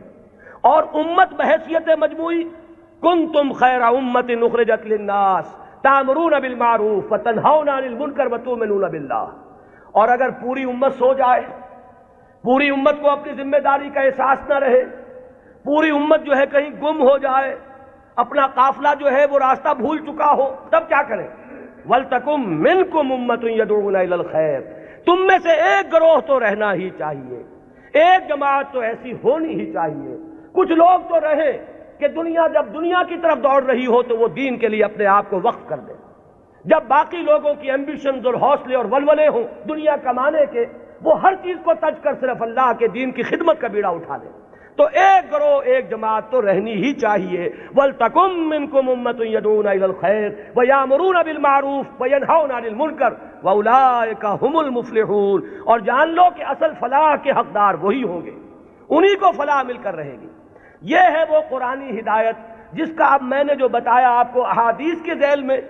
اور امت بحیثیت مجموعی کنتم خیر امت اخرجت للناس تأمرون بالمعروف وتنہون عن المنکر وتؤمنون باللہ. اور اگر پوری امت سو جائے، پوری امت کو اپنی ذمہ داری کا احساس نہ رہے، پوری امت جو ہے کہیں گم ہو جائے، اپنا قافلہ جو ہے وہ راستہ بھول چکا ہو، تب کیا کریں؟ وَلْتَكُمْ مِنْكُمْ أُمَّةٌ يَدْعُونَ إِلَى الْخَيْرِ. تم میں سے ایک گروہ تو رہنا ہی چاہیے، ایک جماعت تو ایسی ہونی ہی چاہیے. کچھ لوگ تو رہیں کہ دنیا جب دنیا کی طرف دوڑ رہی ہو تو وہ دین کے لیے اپنے آپ کو وقف کر دیں. جب باقی لوگوں کی ایمبیشنز اور حوصلے اور ولولے ہوں دنیا کمانے کے، وہ ہر چیز کو تج کر صرف اللہ کے دین کی خدمت کا بیڑا اٹھا دیں. تو ایک گروہ، ایک جماعت تو رہنی ہی چاہیے. وَلْتَكُمْ مِنْكُمْ أُمَّةٌ يَدْعُونَ إِلَى الْخَيْرِ وَيَأْمُرُونَ بِالْمَعْرُوفِ وَيَنْهَوْنَ عَنِ الْمُنكَرِ وَأُولَٰئِكَ هُمُ الْمُفْلِحُونَ. اور جان لو کہ اصل فلاح کے حقدار وہی ہوں گے، انہی کو فلاح مل کر رہے گی. یہ ہے وہ قرآنی ہدایت جس کا اب میں نے جو بتایا آپ کو احادیث کے ذیل میں.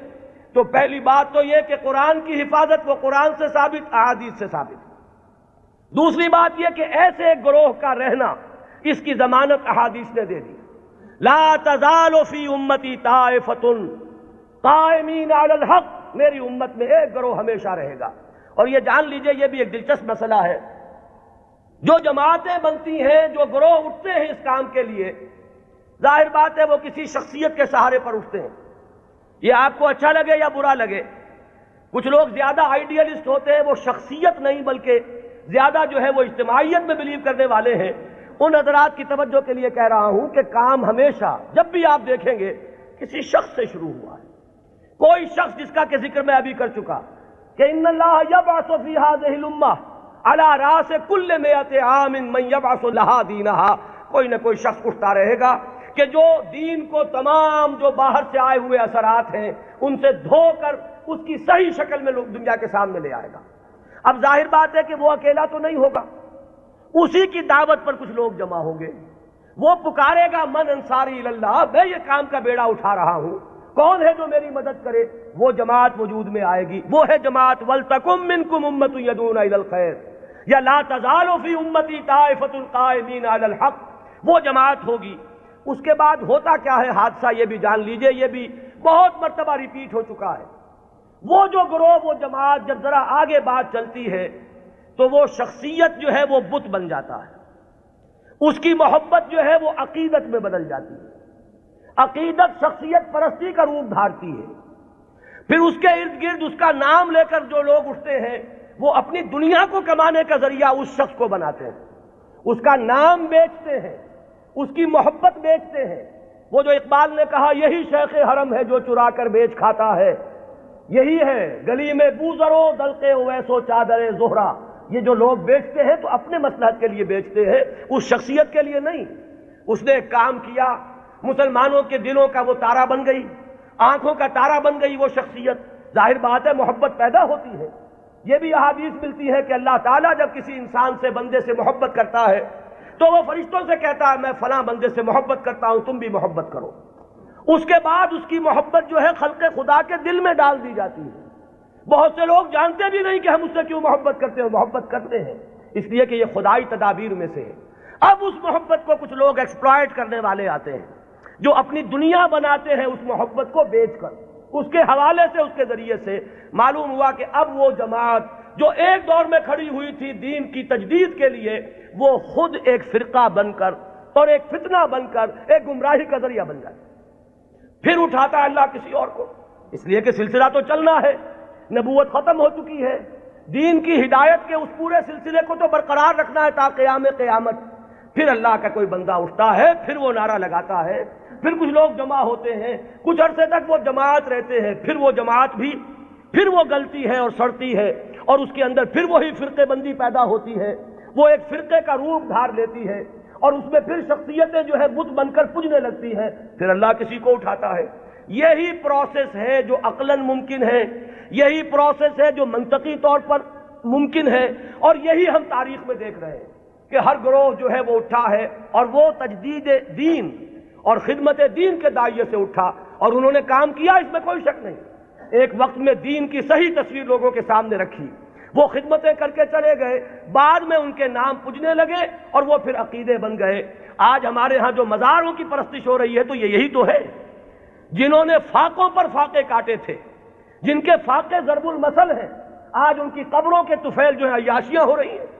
تو پہلی بات تو یہ کہ قرآن کی حفاظت وہ قرآن سے ثابت، احادیث سے ثابت. دوسری بات یہ کہ ایسے ایک گروہ کا رہنا، اس کی ضمانت احادیث نے دے دی. لا تزال فی امتی طائفۃ قائمین علی الحق. میری امت میں ایک گروہ ہمیشہ رہے گا. اور یہ جان لیجئے یہ بھی ایک دلچسپ مسئلہ ہے. جو جماعتیں بنتی ہیں، جو گروہ اٹھتے ہیں اس کام کے لیے، ظاہر بات ہے وہ کسی شخصیت کے سہارے پر اٹھتے ہیں. یہ آپ کو اچھا لگے یا برا لگے. کچھ لوگ زیادہ آئیڈیلسٹ ہوتے ہیں، وہ شخصیت نہیں بلکہ زیادہ جو ہے وہ اجتماعیت میں بلیو کرنے والے ہیں. ان حضرات کی توجہ کے لیے کہہ رہا ہوں کہ کام ہمیشہ جب بھی آپ دیکھیں گے کسی شخص سے شروع ہوا ہے. کوئی شخص جس کا کہ ذکر میں ابھی کر چکا کہ ان اللہ یبعث فی ہذہ الامہ علی راس کل مئۃ عام من یبعث لہا دینہا. کوئی نہ کوئی شخص اٹھتا رہے گا کہ جو دین کو تمام جو باہر سے آئے ہوئے اثرات ہیں ان سے دھو کر اس کی صحیح شکل میں لوگ دنیا کے سامنے لے آئے گا. اب ظاہر بات ہے کہ وہ اکیلا تو نہیں ہوگا، اسی کی دعوت پر کچھ لوگ جمع ہوں گے. وہ پکارے گا من انصاری اللہ، میں یہ کام کا بیڑا اٹھا رہا ہوں، کون ہے جو میری مدد کرے؟ وہ جماعت وجود میں آئے گی. وہ ہے جماعت وَلْتَكُمْ مِنْكُمْ أُمَّةٌ يَدْعُونَ إِلَى الْخَيْرِ یا لا تزال فی امتی طائفۃ قائمین علی الحق. وہ جماعت ہوگی. اس کے بعد ہوتا کیا ہے حادثہ یہ بھی جان لیجئے، یہ بھی بہت مرتبہ ریپیٹ ہو چکا ہے. وہ جو گروہ، وہ جماعت جب ذرا آگے بات چلتی ہے تو وہ شخصیت جو ہے وہ بت بن جاتا ہے. اس کی محبت جو ہے وہ عقیدت میں بدل جاتی ہے. عقیدت شخصیت پرستی کا روپ دھارتی ہے. پھر اس کے ارد گرد اس کا نام لے کر جو لوگ اٹھتے ہیں وہ اپنی دنیا کو کمانے کا ذریعہ اس شخص کو بناتے ہیں. اس کا نام بیچتے ہیں، اس کی محبت بیچتے ہیں. وہ جو اقبال نے کہا یہی شیخ حرم ہے جو چرا کر بیچ کھاتا ہے، یہی ہے گلی میں بوزرو دلقے اویسو چادر زہرا. یہ جو لوگ بیچتے ہیں تو اپنے مصلحت کے لیے بیچتے ہیں، اس شخصیت کے لیے نہیں. اس نے ایک کام کیا، مسلمانوں کے دلوں کا وہ تارا بن گئی، آنکھوں کا تارا بن گئی وہ شخصیت. ظاہر بات ہے محبت پیدا ہوتی ہے. یہ بھی احادیث ملتی ہے کہ اللہ تعالیٰ جب کسی انسان سے، بندے سے محبت کرتا ہے تو وہ فرشتوں سے کہتا ہے میں فلاں بندے سے محبت کرتا ہوں، تم بھی محبت کرو. اس کے بعد اس کی محبت جو ہے خلق خدا کے دل میں ڈال دی جاتی ہے. بہت سے لوگ جانتے بھی نہیں کہ ہم اس سے کیوں محبت کرتے ہیں. محبت کرتے ہیں اس لیے کہ یہ خدائی تدابیر میں سے ہے. اب اس محبت کو کچھ لوگ ایکسپلائٹ کرنے والے آتے ہیں جو اپنی دنیا بناتے ہیں اس محبت کو بیچ کر. اس کے حوالے سے، اس کے ذریعے سے معلوم ہوا کہ اب وہ جماعت جو ایک دور میں کھڑی ہوئی تھی دین کی تجدید کے لیے، وہ خود ایک فرقہ بن کر اور ایک فتنہ بن کر ایک گمراہی کا ذریعہ بن جائے. پھر اٹھاتا ہے اللہ کسی اور کو، اس لیے کہ سلسلہ تو چلنا ہے. نبوت ختم ہو چکی ہے، دین کی ہدایت کے اس پورے سلسلے کو تو برقرار رکھنا ہے تا قیام قیامت. پھر اللہ کا کوئی بندہ اٹھتا ہے، پھر وہ نعرہ لگاتا ہے، پھر کچھ لوگ جمع ہوتے ہیں، کچھ عرصے تک وہ جماعت رہتے ہیں، پھر وہ جماعت بھی پھر وہ گلتی ہے اور سڑتی ہے، اور اس کے اندر پھر وہی فرقے بندی پیدا ہوتی ہے. وہ ایک فرقے کا روپ دھار لیتی ہے اور اس میں پھر شخصیتیں جو ہے بت بن کر پوجنے لگتی ہیں. پھر اللہ کسی کو اٹھاتا ہے. یہی پروسیس ہے جو عقلاً ممکن ہے، یہی پروسیس ہے جو منطقی طور پر ممکن ہے، اور یہی ہم تاریخ میں دیکھ رہے ہیں کہ ہر گروہ جو ہے وہ اٹھا ہے اور وہ تجدید دین اور خدمت دین کے داعیے سے اٹھا اور انہوں نے کام کیا، اس میں کوئی شک نہیں. ایک وقت میں دین کی صحیح تصویر لوگوں کے سامنے رکھی، وہ خدمتیں کر کے چلے گئے، بعد میں ان کے نام پجنے لگے اور وہ پھر عقیدے بن گئے۔ آج ہمارے ہاں جو مزاروں کی پرستش ہو رہی ہے تو یہی تو ہے، جنہوں نے فاقوں پر فاقے کاٹے تھے، جن کے فاقے ضرب المثل ہیں، آج ان کی قبروں کے طفیل جو ہے عیاشیاں ہو رہی ہیں۔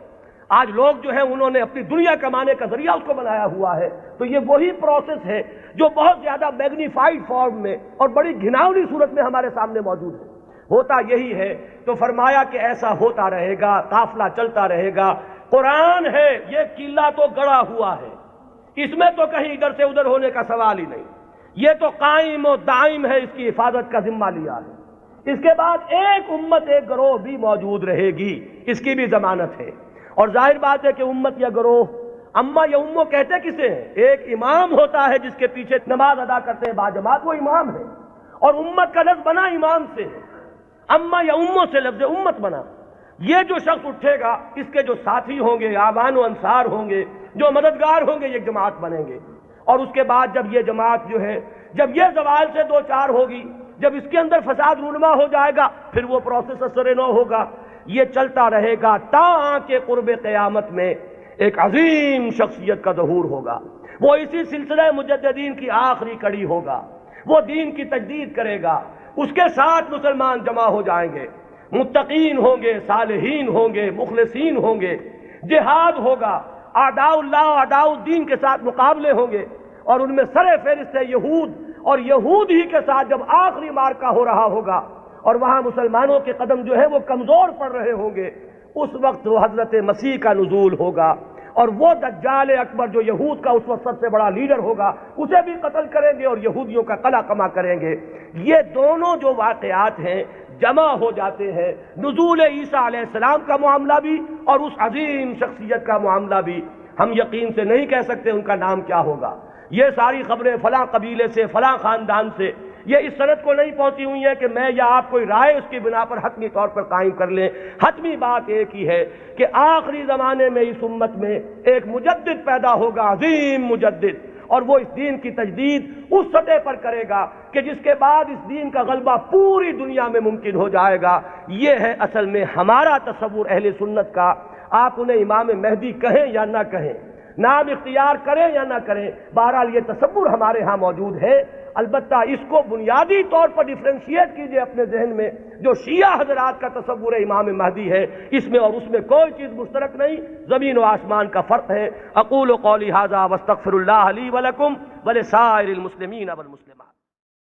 آج لوگ جو ہیں انہوں نے اپنی دنیا کمانے کا ذریعہ اس کو بنایا ہوا ہے۔ تو یہ وہی پروسیس ہے جو بہت زیادہ میگنیفائڈ فارم میں اور بڑی گھناؤنی صورت میں ہمارے سامنے موجود ہے۔ ہوتا یہی ہے، تو فرمایا کہ ایسا ہوتا رہے گا، قافلہ چلتا رہے گا۔ قرآن ہے، یہ قلعہ تو گڑا ہوا ہے، اس میں تو کہیں ادھر سے ادھر ہونے کا سوال ہی نہیں، یہ تو قائم و دائم ہے، اس کی حفاظت کا ذمہ لیا ہے۔ اس کے بعد ایک امت ایک گروہ بھی موجود رہے گی، اس کی بھی ضمانت ہے۔ اور ظاہر بات ہے کہ امت یا گروہ، اما یا امو کہتے کسے ہیں؟ ایک امام ہوتا ہے جس کے پیچھے نماز ادا کرتے ہیں باجماعت، وہ امام ہے، اور امت کا لفظ بنا امام سے ہے، اما یا امو سے لفظ امت بنا۔ یہ جو شخص اٹھے گا، اس کے جو ساتھی ہوں گے، آبان و انصار ہوں گے، جو مددگار ہوں گے، یہ جماعت بنیں گے۔ اور اس کے بعد جب یہ جماعت جو ہے، جب یہ زوال سے دو چار ہوگی، جب اس کے اندر فساد رونما ہو جائے گا، پھر وہ پروسیس اثر نو ہوگا۔ یہ چلتا رہے گا تا کہ قرب قیامت میں ایک عظیم شخصیت کا ظہور ہوگا، وہ اسی سلسلہ مجددین کی آخری کڑی ہوگا، وہ دین کی تجدید کرے گا، اس کے ساتھ مسلمان جمع ہو جائیں گے، متقین ہوں گے، صالحین ہوں گے، مخلصین ہوں گے، جہاد ہوگا، اعداء اللہ اعداء الدین کے ساتھ مقابلے ہوں گے، اور ان میں سر فہرست ہے یہود، اور یہود ہی کے ساتھ جب آخری معرکہ ہو رہا ہوگا اور وہاں مسلمانوں کے قدم جو ہے وہ کمزور پڑ رہے ہوں گے، اس وقت وہ حضرت مسیح کا نزول ہوگا، اور وہ دجال اکبر جو یہود کا اس وقت سب سے بڑا لیڈر ہوگا، اسے بھی قتل کریں گے اور یہودیوں کا قلع کما کریں گے۔ یہ دونوں جو واقعات ہیں جمع ہو جاتے ہیں، نزول عیسیٰ علیہ السلام کا معاملہ بھی اور اس عظیم شخصیت کا معاملہ بھی۔ ہم یقین سے نہیں کہہ سکتے ان کا نام کیا ہوگا، یہ ساری خبریں فلاں قبیلے سے، فلاں خاندان سے، یہ اس سند کو نہیں پہنچی ہوئی ہیں کہ میں یا آپ کوئی رائے اس کی بنا پر حتمی طور پر قائم کر لیں۔ حتمی بات ایک ہی ہے کہ آخری زمانے میں اس امت میں ایک مجدد پیدا ہوگا، عظیم مجدد، اور وہ اس دین کی تجدید اس سطح پر کرے گا کہ جس کے بعد اس دین کا غلبہ پوری دنیا میں ممکن ہو جائے گا۔ یہ ہے اصل میں ہمارا تصور اہل سنت کا۔ آپ انہیں امام مہدی کہیں یا نہ کہیں، نام اختیار کریں یا نہ کریں، بہرحال یہ تصور ہمارے ہاں موجود ہے۔ البتہ اس کو بنیادی طور پر ڈیفرینشیٹ کیجئے اپنے ذہن میں، جو شیعہ حضرات کا تصور امام مہدی ہے، اس میں اور اس میں کوئی چیز مشترک نہیں، زمین و آسمان کا فرق ہے۔ اقول قولی ھذا واستغفر اللہ لی ولکم ولسائر المسلمین والمسلمات۔